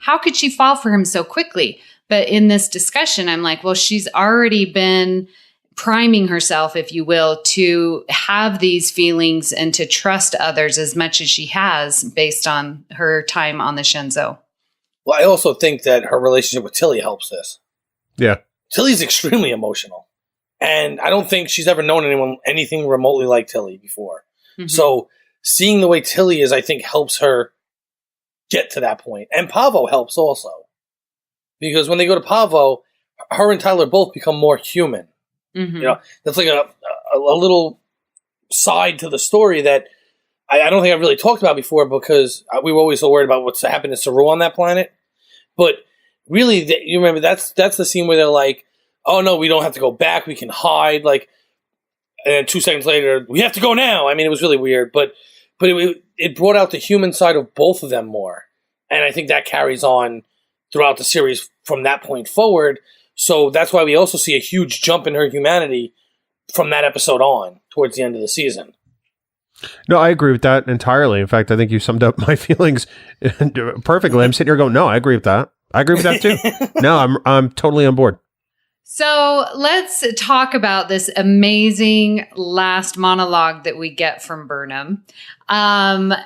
how could she fall for him so quickly? But in this discussion, I'm like, well, she's already been priming herself, if you will, to have these feelings and to trust others as much as she has based on her time on the Shenzhou.
Well, I also think that her relationship with Tilly helps this.
Yeah.
Tilly's extremely emotional. And I don't think she's ever known anything remotely like Tilly before. Mm-hmm. So seeing the way Tilly is, I think, helps her get to that point. And Pavo helps also. Because when they go to Pavo, her and Tyler both become more human. Mm-hmm. That's like a little side to the story that I don't think I've really talked about before, because we were always so worried about what's happened to Saru on that planet. But really, you remember, that's the scene where they're like, oh no, we don't have to go back, we can hide, and then 2 seconds later, we have to go now. I mean, it was really weird, but it brought out the human side of both of them more. And I think that carries on throughout the series from that point forward. So that's why we also see a huge jump in her humanity from that episode on towards the end of the season.
No, I agree with that entirely. In fact, I think you summed up my feelings perfectly. I'm sitting here going, no, I agree with that. I agree with that too. No, I'm totally on board.
So let's talk about this amazing last monologue that we get from Burnham. I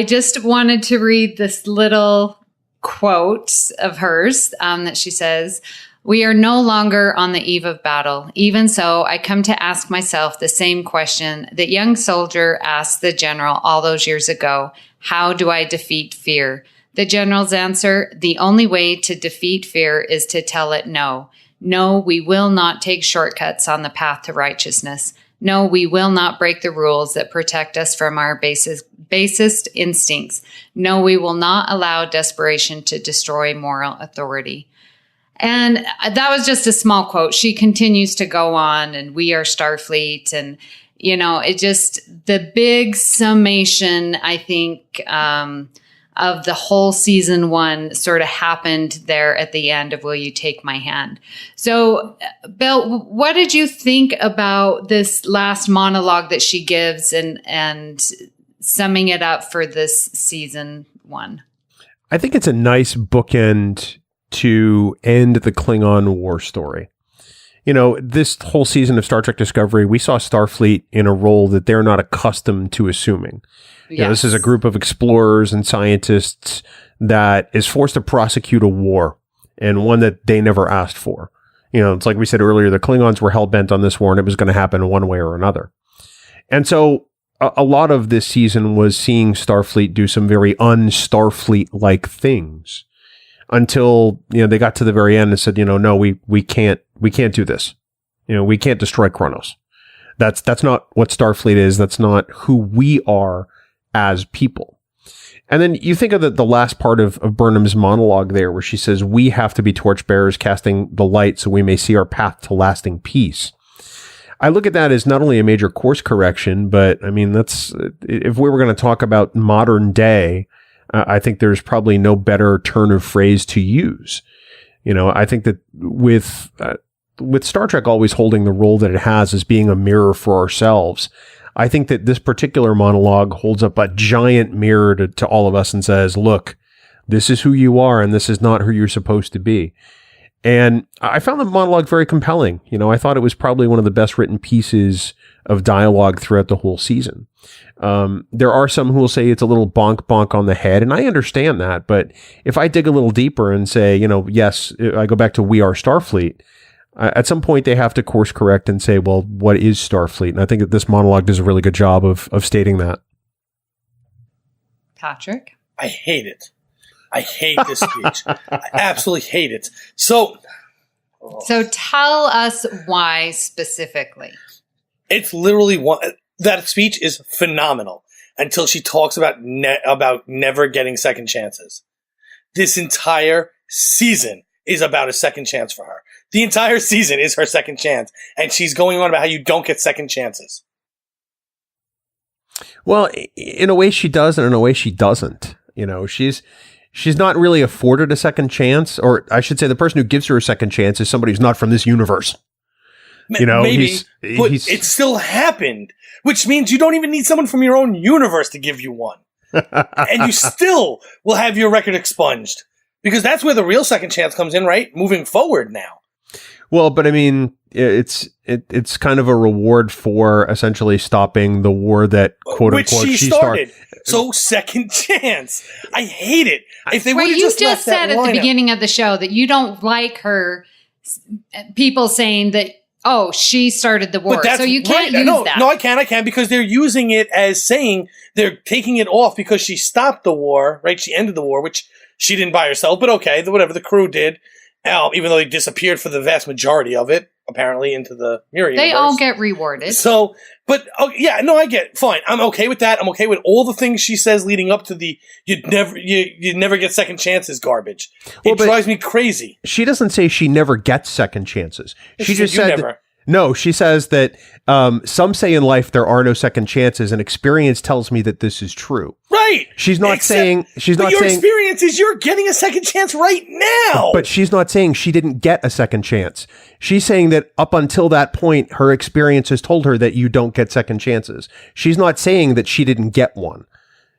just wanted to read this little quote of hers that she says, "We are no longer on the eve of battle. Even so, I come to ask myself the same question that young soldier asked the general all those years ago. How do I defeat fear? The general's answer, the only way to defeat fear is to tell it no. No, we will not take shortcuts on the path to righteousness. No, we will not break the rules that protect us from our basest instincts. No, we will not allow desperation to destroy moral authority." And that was just a small quote. She continues to go on, and we are Starfleet. And, it just, the big summation, I think, of the whole season 1 sort of happened there at the end of Will You Take My Hand? So, Bill, what did you think about this last monologue that she gives and summing it up for this season 1?
I think it's a nice bookend to end the Klingon war story. This whole season of Star Trek Discovery, we saw Starfleet in a role that they're not accustomed to assuming. Yes. This is a group of explorers and scientists that is forced to prosecute a war, and one that they never asked for. It's like we said earlier, the Klingons were hell-bent on this war, and it was going to happen one way or another. And so a lot of this season was seeing Starfleet do some very un-Starfleet-like things until, they got to the very end and said, no, we can't do this. We can't destroy Kronos. That's not what Starfleet is. That's not who we are as people. And then you think of the last part of Burnham's monologue there, where she says, we have to be torchbearers casting the light so we may see our path to lasting peace. I look at that as not only a major course correction, but that's, if we were going to talk about modern day, I think there's probably no better turn of phrase to use. I think that with Star Trek always holding the role that it has as being a mirror for ourselves, I think that this particular monologue holds up a giant mirror to all of us and says, look, this is who you are and this is not who you're supposed to be. And I found the monologue very compelling. I thought it was probably one of the best written pieces of dialogue throughout the whole season. There are some who will say it's a little bonk on the head, and I understand that. But if I dig a little deeper and say, yes, I go back to We Are Starfleet, at some point they have to course correct and say, well, what is Starfleet? And I think that this monologue does a really good job of stating that.
Patrick?
I hate it. I hate this speech. I absolutely hate it. So
tell us why specifically.
It's literally that speech is phenomenal until she talks about about never getting second chances. This entire season is about a second chance for her. The entire season is her second chance, and she's going on about how you don't get second chances.
Well, in a way she does, and in a way she doesn't. You know, she's not really afforded a second chance, or I should say the person who gives her a second chance is somebody who's not from this universe. You know,
maybe, but it still happened, which means you don't even need someone from your own universe to give you one. And you still will have your record expunged, because that's where the real second chance comes in, right? Moving forward now.
Well, but I mean, it's kind of a reward for essentially stopping the war that quote unquote she started.
So second chance. I hate it. If they would have
you just said at the beginning of the show that you don't like her people saying that, oh, she started the war. So you can't use that.
No, I can because they're using it as saying they're taking it off because she stopped the war, right? She ended the war, which she didn't by herself, but okay, whatever, the crew did. Even though they disappeared for the vast majority of it, apparently, into the mirror universe.
They all get rewarded.
So, but, I get it. Fine. I'm okay with that. I'm okay with all the things she says leading up to the you'd never get second chances garbage. It drives me crazy.
She doesn't say she never gets second chances. She just said
never.
No, she says that some say in life there are no second chances, and experience tells me that this is true.
Right.
She's not saying
your experience is you're getting a second chance right now.
But she's not saying she didn't get a second chance. She's saying that up until that point, her experience has told her that you don't get second chances. She's not saying that she didn't get one.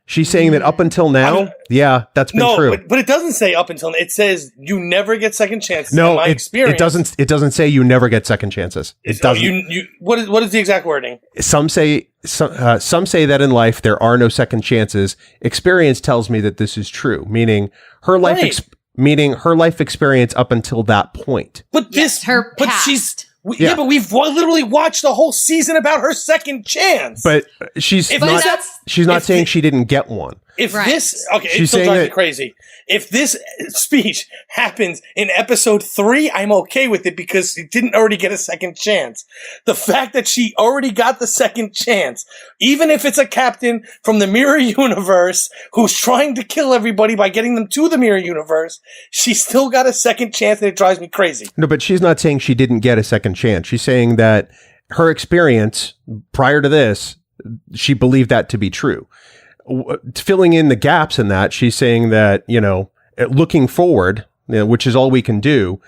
She's saying that up until now, that's been true.
But it doesn't say up until. It says you never get second chances.
No,
experience.
It doesn't say you never get second chances. It doesn't.
What is the exact wording?
Some say that in life there are no second chances. Experience tells me that this is true, meaning her life. Meaning her life experience up until that point.
But
her past.
But we've literally watched the whole season about her second chance.
But she's not saying she didn't get one.
If this, okay,
she's
it still
saying
drives me
that
crazy. If this speech happens in episode 3, I'm okay with it because she didn't already get a second chance. The fact that she already got the second chance, even if it's a captain from the mirror universe who's trying to kill everybody by getting them to the mirror universe, she still got a second chance, and it drives me crazy.
No, but she's not saying she didn't get a second chance. She's saying that her experience prior to this, she believed that to be true. Filling in the gaps in that, she's saying that, looking forward, which is all we can do,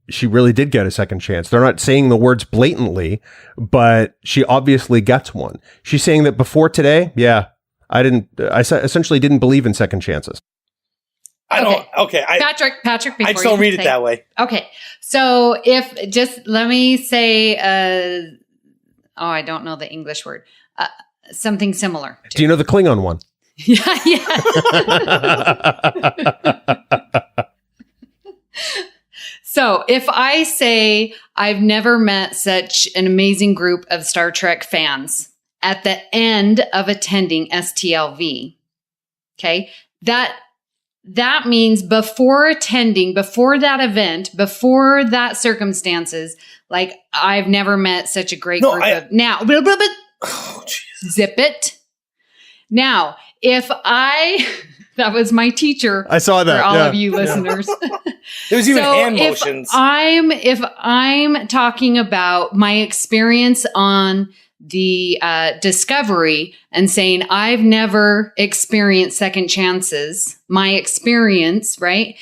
she really did get a second chance. They're not saying the words blatantly, but she obviously gets one. She's saying that before today, I essentially didn't believe in second chances.
Patrick,
I just don't read it that way.
Okay. So let me say, I don't know the English word. Something similar.
Do you know the Klingon one?
Yeah. So if I say I've never met such an amazing group of Star Trek fans at the end of attending STLV, okay, that means before attending, before that event, before that circumstances, like I've never met such a great group of now.
Oh, Jesus.
Zip it. Now, if that was my teacher.
I saw that
for all of you listeners.
There was even hand motions.
If I'm talking about my experience on the Discovery and saying I've never experienced second chances, my experience, right?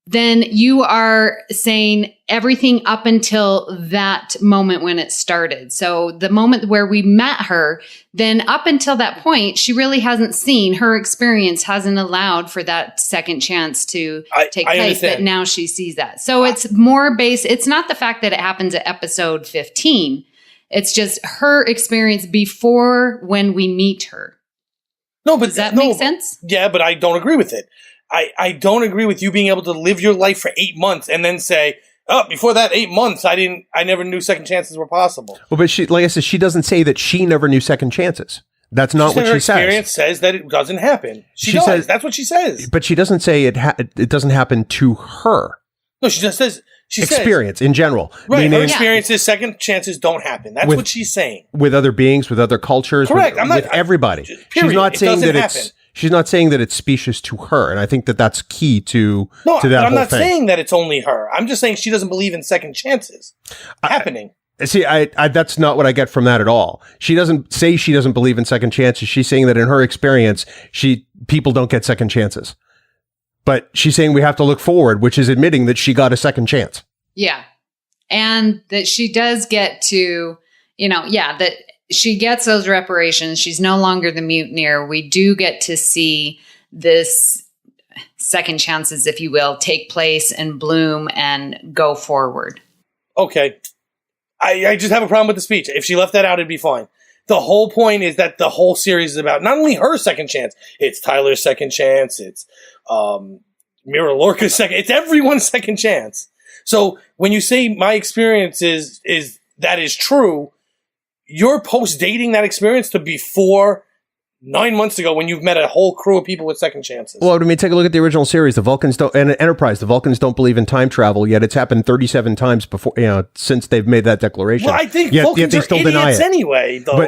Then you are saying everything up until that moment when it started. So the moment where we met her, then up until that point, she really hasn't seen, her experience hasn't allowed for that second chance to take place.
Understand.
But now she sees that. So it's more based, it's not the fact that it happens at episode 15. It's just her experience before when we meet her.
No, but
does that make sense?
Yeah, but I don't agree with it. I don't agree with you being able to live your life for 8 months and then say, before that 8 months, I never knew second chances were possible.
Well, but like I said, she doesn't say that she never knew second chances. That's not what
her
she says.
Experience says that it doesn't happen. She does.
Says,
that's what she says.
But she doesn't say it doesn't happen to her.
No, she just says
experience in general.
Right.
Meaning,
her experiences, second chances don't happen. That's what she's saying.
With other beings, with other cultures,
correct.
with everybody. She's not saying that she's not saying that it's specious to her, and I think that that's key to that whole thing. No, I'm not
saying that it's only her. I'm just saying she doesn't believe in second chances happening.
See, I that's not what I get from that at all. She doesn't say she doesn't believe in second chances. She's saying that in her experience, people don't get second chances. But she's saying we have to look forward, which is admitting that she got a second chance.
Yeah. And that she does get to, that she gets those reparations. She's no longer the mutineer. We do get to see this second chances, if you will, take place and bloom and go forward.
Okay. I just have a problem with the speech. If she left that out, it'd be fine. The whole point is that the whole series is about not only her second chance, it's Tyler's second chance, it's Mira Lorca's second, it's everyone's second chance. So when you say my experience is that is true, you're post-dating that experience to before 9 months ago when you've met a whole crew of people with second chances.
Well, I mean, take a look at the original series. The Vulcans don't, and Enterprise, the Vulcans don't believe in time travel, yet it's happened 37 times before, since they've made that declaration.
Well, I think Vulcans are idiots anyway, though.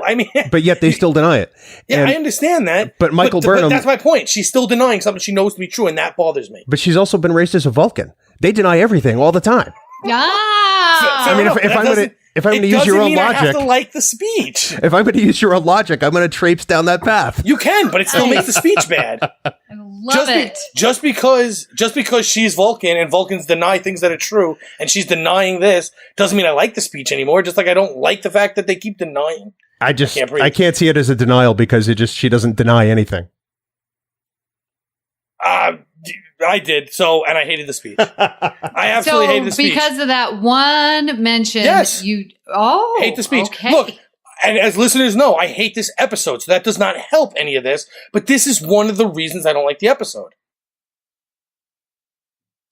But yet they still deny it.
Yeah, I understand that.
But Michael Burnham...
But that's my point. She's still denying something she knows to be true, and that bothers me.
But she's also been raised as a Vulcan. They deny everything all the time.
Ah!
I mean, if I'm going to use your own logic, I have
to like the speech.
If I'm going to use your own logic, I'm going to traipse down that path.
You can, but it still makes the speech bad.
I love it.
Just because she's Vulcan and Vulcans deny things that are true, and she's denying this, doesn't mean I like the speech anymore. Just like I don't like the fact that they keep denying.
I can't see it as a denial because she doesn't deny anything.
I did and I hated the speech. I absolutely hated the speech
because of that one mention.
Yes,
hate
the speech.
Okay.
Look, and as listeners know, I hate this episode, so that does not help any of this. But this is one of the reasons I don't like the episode.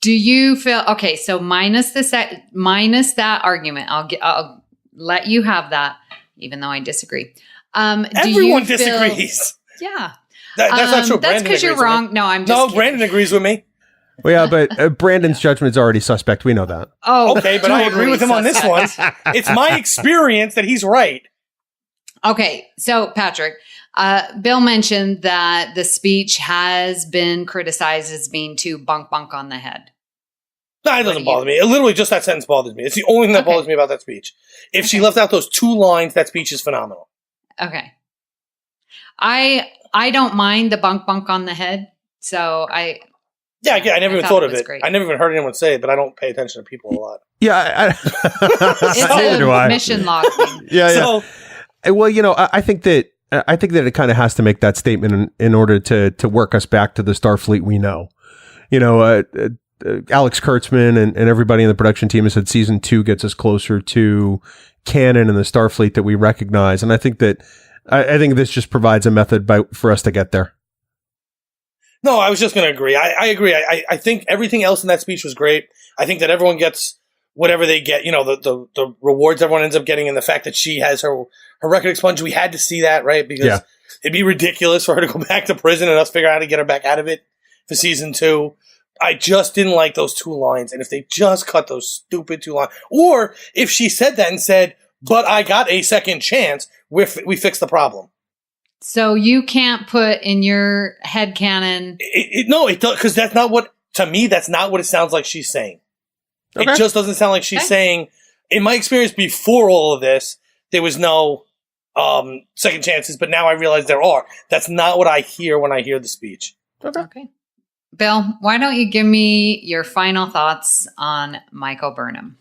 Do you feel okay? So minus that argument, I'll let you have that, even though I disagree.
Everyone disagrees.
Yeah.
That's not true.
That's because you're wrong. No, I'm just kidding.
Brandon agrees with me.
Well, yeah, but Brandon's judgment's already suspect. We know that.
Oh,
okay, but I agree with him on this one. It's my experience that he's right.
Okay, so Patrick, Bill mentioned that the speech has been criticized as being too bunk on the head.
No, it doesn't bother me. It literally just that sentence bothers me. It's the only thing that bothers me about that speech. If she left out those 2 lines, that speech is phenomenal.
Okay. I don't mind the bunk on the head, so I
never even thought of it. Great. I never even heard anyone say it, but I don't pay attention to people a lot.
Yeah,
it's a mission log thing.
Yeah. Well, I think that it kind of has to make that statement in order to work us back to the Starfleet we know. Alex Kurtzman and everybody in the production team has said season 2 gets us closer to canon and the Starfleet that we recognize, and I think that. I think this just provides a method for us to get there.
No, I was just going to agree. I agree. I think everything else in that speech was great. I think that everyone gets whatever they get, the rewards everyone ends up getting, and the fact that she has her record expunged. We had to see that, right? Because it'd be ridiculous for her to go back to prison and us figure out how to get her back out of it for season 2. I just didn't like those 2 lines. And if they just cut those stupid 2 lines, or if she said that and said, but I got a second chance, we fixed the problem. So
you can't put in your headcanon.
No, it does, because that's not what it sounds like she's saying. Okay. It just doesn't sound like she's saying, in my experience before all of this, there was no second chances, but now I realize there are. That's not what I hear when I hear the speech.
Okay. Bill, why don't you give me your final thoughts on Michael Burnham?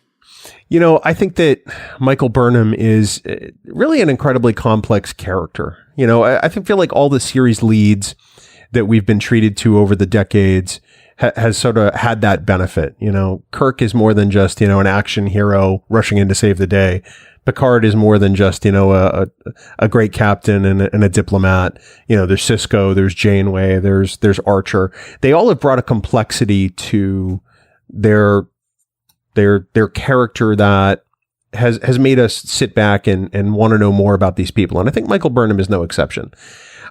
I think that Michael Burnham is really an incredibly complex character. I feel like all the series leads that we've been treated to over the decades has sort of had that benefit. Kirk is more than just, an action hero rushing in to save the day. Picard is more than just, a great captain and a diplomat. There's Sisko, there's Janeway, there's Archer. They all have brought a complexity to their character that has made us sit back and want to know more about these people. And I think Michael Burnham is no exception.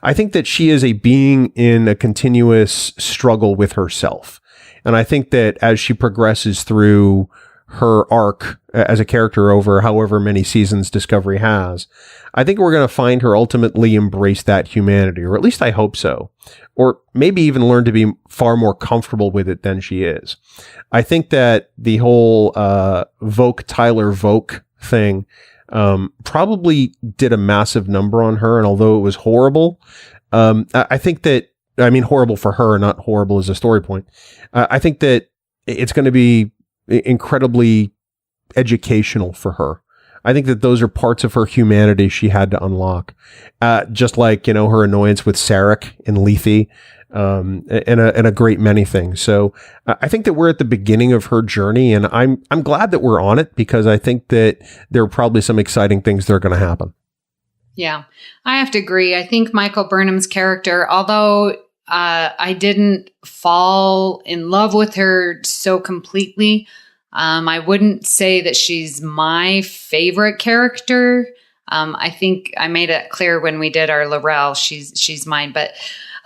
I think that she is a being in a continuous struggle with herself. And I think that as she progresses through her arc as a character over however many seasons Discovery has, I think we're going to find her ultimately embrace that humanity, or at least I hope so, or maybe even learn to be far more comfortable with it than she is. I think that the whole Tyler Voke thing probably did a massive number on her, and although it was horrible, I think that, I mean, horrible for her, not horrible as a story point. I think that it's going to be incredibly educational for her. I think that those are parts of her humanity she had to unlock. Just like, her annoyance with Sarek and Lethe, and a great many things. So I think that we're at the beginning of her journey, and I'm glad that we're on it, because I think that there are probably some exciting things that are going to happen.
Yeah, I have to agree. I think Michael Burnham's character, although I didn't fall in love with her so completely, I wouldn't say that she's my favorite character. I think I made it clear when we did our Laurel, she's mine. But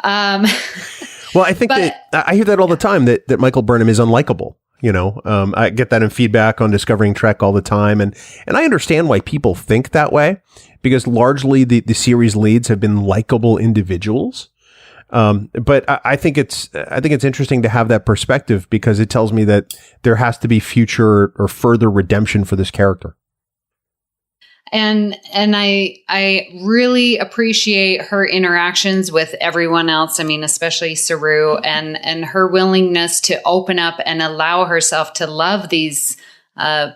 well, I think that I hear that all the time, that Michael Burnham is unlikable. I get that in feedback on Discovering Trek all the time. And I understand why people think that way, because largely the series leads have been likable individuals. But I think it's interesting to have that perspective, because it tells me that there has to be future or further redemption for this character.
And I really appreciate her interactions with everyone else. I mean, especially Saru, and her willingness to open up and allow herself to love these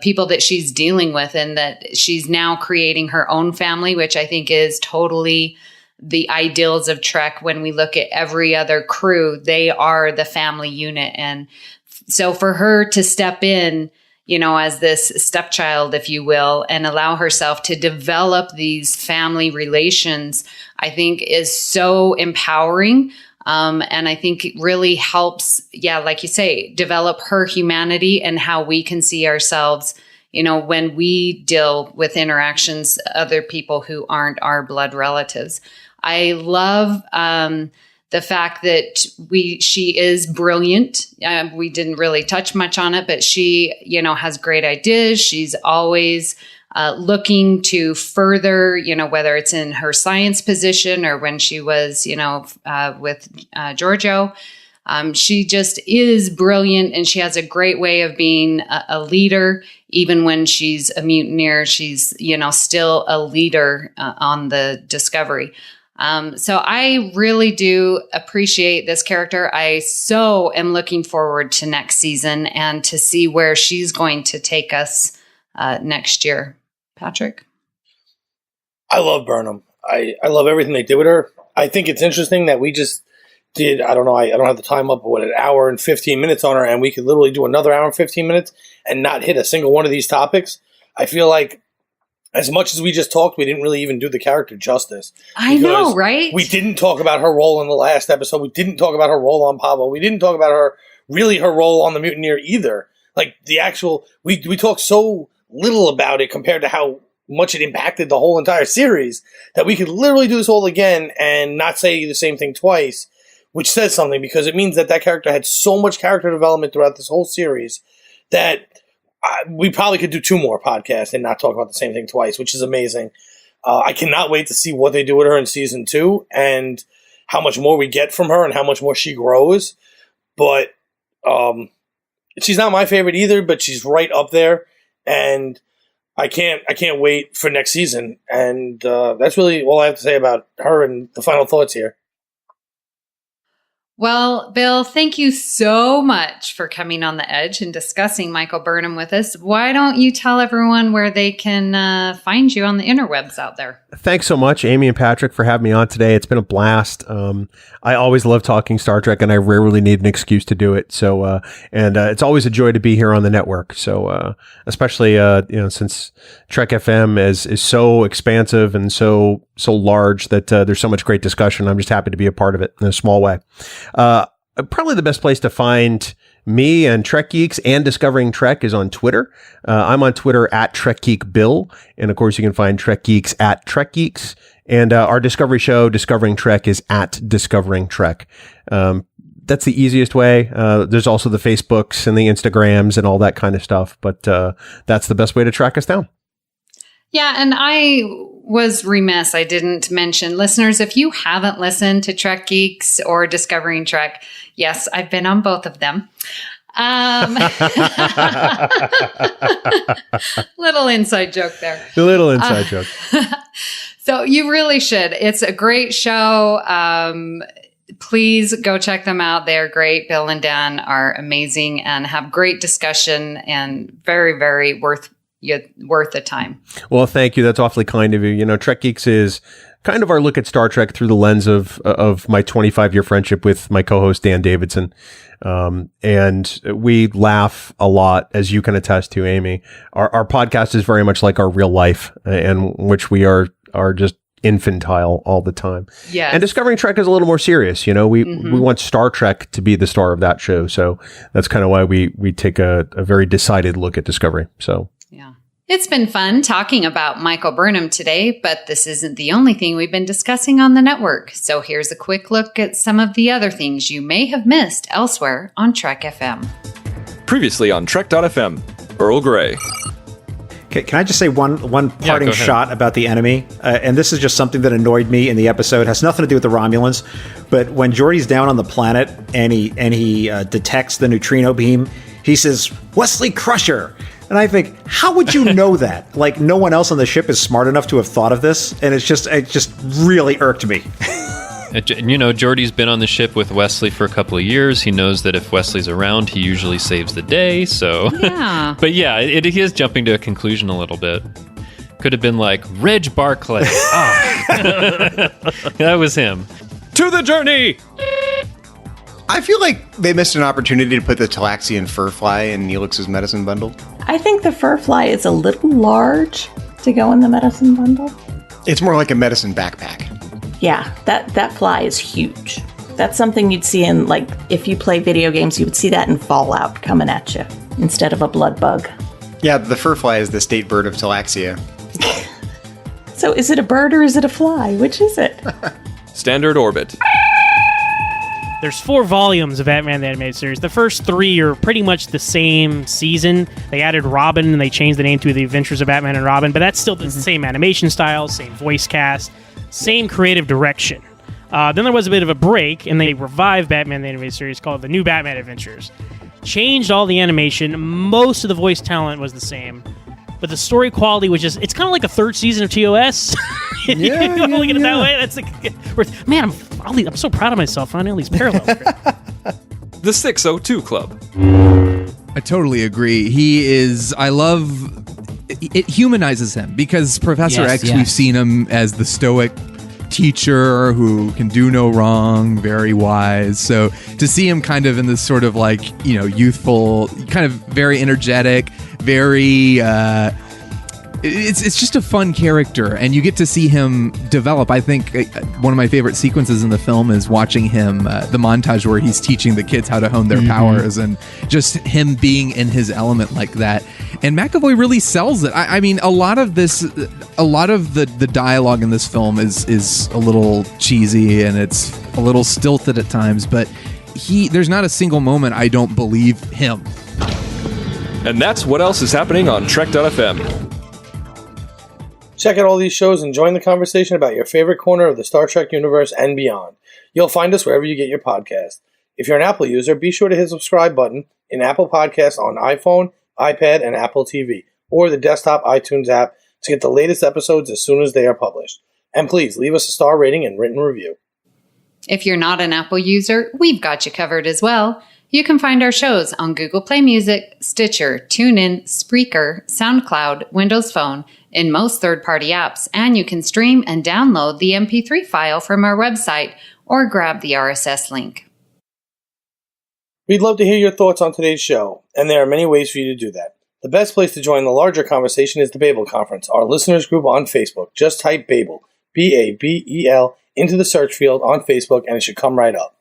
people that she's dealing with, and that she's now creating her own family, which I think is totally the ideals of Trek. When we look at every other crew, they are the family unit. And so for her to step in, as this stepchild, if you will, and allow herself to develop these family relations, I think is so empowering. And I think it really helps, like you say, develop her humanity and how we can see ourselves, when we deal with interactions, other people who aren't our blood relatives. I love the fact that she is brilliant. We didn't really touch much on it, but she, has great ideas. She's always looking to further, whether it's in her science position or when she was, with Georgiou. She just is brilliant, and she has a great way of being a leader. Even when she's a mutineer, she's, still a leader on the Discovery. So I really do appreciate this character. I so am looking forward to next season and to see where she's going to take us next year. Patrick?
I love Burnham. I love everything they did with her. I think it's interesting that we just did, I don't know, I don't have the time up, an hour and 15 minutes on her, and we could literally do another hour and 15 minutes and not hit a single one of these topics. I feel like as much as we just talked, we didn't really even do the character justice.
I know, right?
We didn't talk about her role in the last episode. We didn't talk about her role on Pavo. We didn't talk about her role on the Mutineer either. Like the actual, we talked so little about it compared to how much it impacted the whole entire series that we could literally do this all again and not say the same thing twice, which says something, because it means that character had so much character development throughout this whole series that we probably could do 2 more podcasts and not talk about the same thing twice, which is amazing. I cannot wait to see what they do with her in season 2 and how much more we get from her and how much more she grows. But she's not my favorite either, but she's right up there, and I can't wait for next season. And that's really all I have to say about her and the final thoughts here.
Well, Bill, thank you so much for coming on The Edge and discussing Michael Burnham with us. Why don't you tell everyone where they can find you on the interwebs out there?
Thanks so much, Amy and Patrick, for having me on today. It's been a blast. I always love talking Star Trek, and I rarely need an excuse to do it. So, it's always a joy to be here on the network. So, especially, since Trek FM is so expansive and so large that there's so much great discussion. I'm just happy to be a part of it in a small way. Probably the best place to find Me and Trek Geeks and Discovering Trek is on Twitter. I'm on Twitter at Trek Geek Bill. And of course, you can find Trek Geeks at Trek Geeks. And our Discovery show, Discovering Trek, is at Discovering Trek. That's the easiest way. There's also the Facebooks and the Instagrams and all that kind of stuff. But that's the best way to track us down.
Yeah, and I was remiss. I didn't mention, listeners, if you haven't listened to Trek Geeks or Discovering Trek, yes, I've been on both of them. Little inside joke there.
A little inside joke.
So you really should. It's a great show. Please go check them out. They're great. Bill and Dan are amazing and have great discussion and very, very worth the time.
Well, thank you. That's awfully kind of you. You know, Trek Geeks is kind of our look at Star Trek through the lens of my 25-year friendship with my co-host Dan Davidson. And we laugh a lot, as you can attest to, Amy. Our podcast is very much like our real life, in which we are just infantile all the time.
Yeah.
And Discovering Trek is a little more serious. You know, we want Star Trek to be the star of that show. So that's kind of why we take a very decided look at Discovery. So.
Yeah. It's been fun talking about Michael Burnham today, but this isn't the only thing we've been discussing on the network. So here's a quick look at some of the other things you may have missed elsewhere on Trek FM.
Previously on Trek.fm, Earl Grey.
Can I just say one parting shot about the enemy? And this is just something that annoyed me in the episode. It has nothing to do with the Romulans. But when Geordi's down on the planet and he detects the neutrino beam, he says, "Wesley Crusher." And I think, how would you know that? Like, no one else on the ship is smart enough to have thought of this. And it just really irked me.
You know, Geordi's been on the ship with Wesley for a couple of years. He knows that if Wesley's around, he usually saves the day. So,
yeah.
But yeah, he is jumping to a conclusion a little bit. Could have been like, Reg Barclay. Oh. That was him. To the journey!
I feel like they missed an opportunity to put the Talaxian fur fly in Neelix's medicine bundle.
I think the fur fly is a little large to go in the medicine bundle.
It's more like a medicine backpack.
Yeah, that fly is huge. That's something you'd see in, like, if you play video games, you would see that in Fallout coming at you instead of a blood bug.
Yeah, the fur fly is the state bird of Talaxia.
So is it a bird or is it a fly? Which is it?
Standard Orbit.
There's 4 volumes of Batman the Animated Series. The first 3 are pretty much the same season. They added Robin and they changed the name to The Adventures of Batman and Robin, but that's still the same animation style, same voice cast, same creative direction. Then there was a bit of a break, and they revived Batman the Animated Series called The New Batman Adventures. Changed all the animation. Most of the voice talent was the same, but the story quality was just, it's kind of like a third season of TOS. Look at it that way. That's like, man, I'm so proud of myself finding all these parallels.
The 602 Club.
I totally agree. It humanizes him because Professor X, we've seen him as the stoic teacher who can do no wrong, very wise. So to see him kind of in this sort of like, you know, youthful, kind of very energetic, very, it's just a fun character, and you get to see him develop. I think one of my favorite sequences in the film is watching him, the montage where he's teaching the kids how to hone their powers, and just him being in his element like that. And McAvoy really sells it. I mean, a lot of the dialogue in this film is a little cheesy and it's a little stilted at times, but there's not a single moment I don't believe him.
And that's what else is happening on Trek.fm.
Check out all these shows and join the conversation about your favorite corner of the Star Trek universe and beyond. You'll find us wherever you get your podcast. If you're an Apple user, be sure to hit the subscribe button in Apple Podcasts on iPhone, iPad, and Apple TV, or the desktop iTunes app to get the latest episodes as soon as they are published. And please leave us a star rating and written review.
If you're not an Apple user, we've got you covered as well. You can find our shows on Google Play Music, Stitcher, TuneIn, Spreaker, SoundCloud, Windows Phone, in most third-party apps, and you can stream and download the MP3 file from our website or grab the RSS link.
We'd love to hear your thoughts on today's show, and there are many ways for you to do that. The best place to join the larger conversation is the Babel Conference, our listeners group on Facebook. Just type Babel, B-A-B-E-L, into the search field on Facebook, and it should come right up.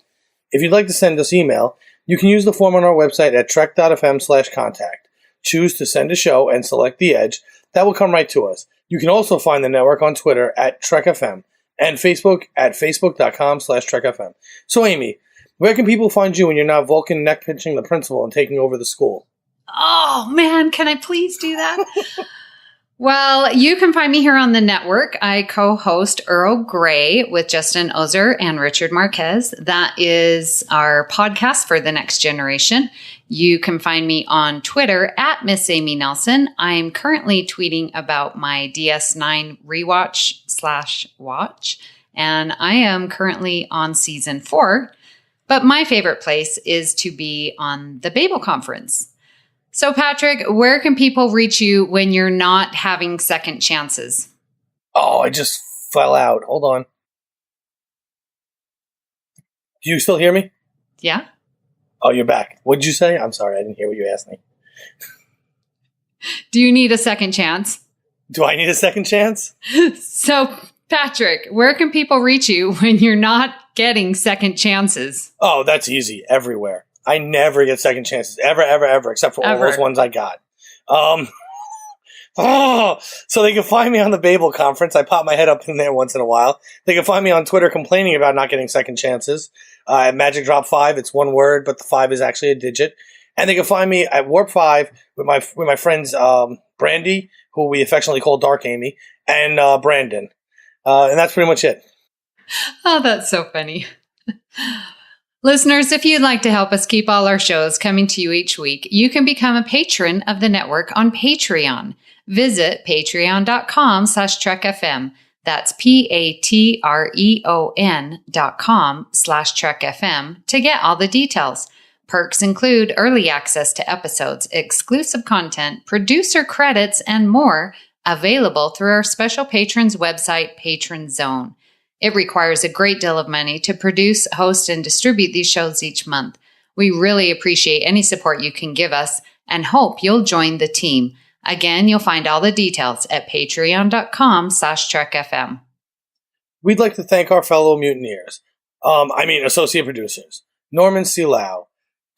If you'd like to send us email, You can use the form on our website at trek.fm/contact. Choose to send a show and select The Edge. That will come right to us. You can also find the network on Twitter at TrekFM and Facebook at facebook.com/TrekFM. So, Amy, where can people find you when you're not Vulcan neck-pinching the principal and taking over the school?
Oh, man, can I please do that? Well, you can find me here on the network. I co-host Earl Grey with Justin Ozer and Richard Marquez. That is our podcast for the next generation. You can find me on Twitter at Miss Amy Nelson. I'm currently tweeting about my DS9 rewatch/watch, and I am currently on season 4. But my favorite place is to be on the Babel Conference. So, Patrick, where can people reach you when you're not having second chances?
Oh, I just fell out. Hold on. Do you still hear me?
Yeah.
Oh, you're back. What did you say? I'm sorry. I didn't hear what you asked me.
Do you need a second chance?
Do I need a second chance?
So, Patrick, where can people reach you when you're not getting second chances?
Oh, that's easy. Everywhere. I never get second chances. Ever, except for all those ones I got. So they can find me on the Babel Conference. I pop my head up in there once in a while. They can find me on Twitter complaining about not getting second chances. At Magic Drop 5, it's one word, but the 5 is actually a digit. And they can find me at Warp 5 with my friends Brandy, who we affectionately call Dark Amy, and Brandon. And that's pretty much it.
Oh, that's so funny. Listeners, if you'd like to help us keep all our shows coming to you each week, you can become a patron of the network on Patreon. Visit patreon.com/TrekFM. That's patreon.com/TrekFM to get all the details. Perks include early access to episodes, exclusive content, producer credits, and more, available through our special patrons website, Patron Zone. It requires a great deal of money to produce, host, and distribute these shows each month. We really appreciate any support you can give us and hope you'll join the team. Again, you'll find all the details at patreon.com/TrekFM.
We'd like to thank our fellow mutineers. Associate producers. Norman C. Lau,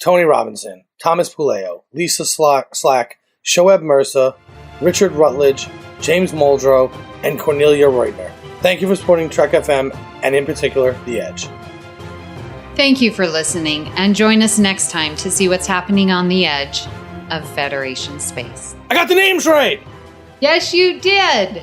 Tony Robinson, Thomas Puleo, Lisa Slack, Shoeb Mercer, Richard Rutledge, James Muldrow, and Cornelia Reutner. Thank you for supporting Trek FM, and in particular, The Edge.
Thank you for listening, and join us next time to see what's happening on the edge of Federation space.
I got the names right!
Yes, you did!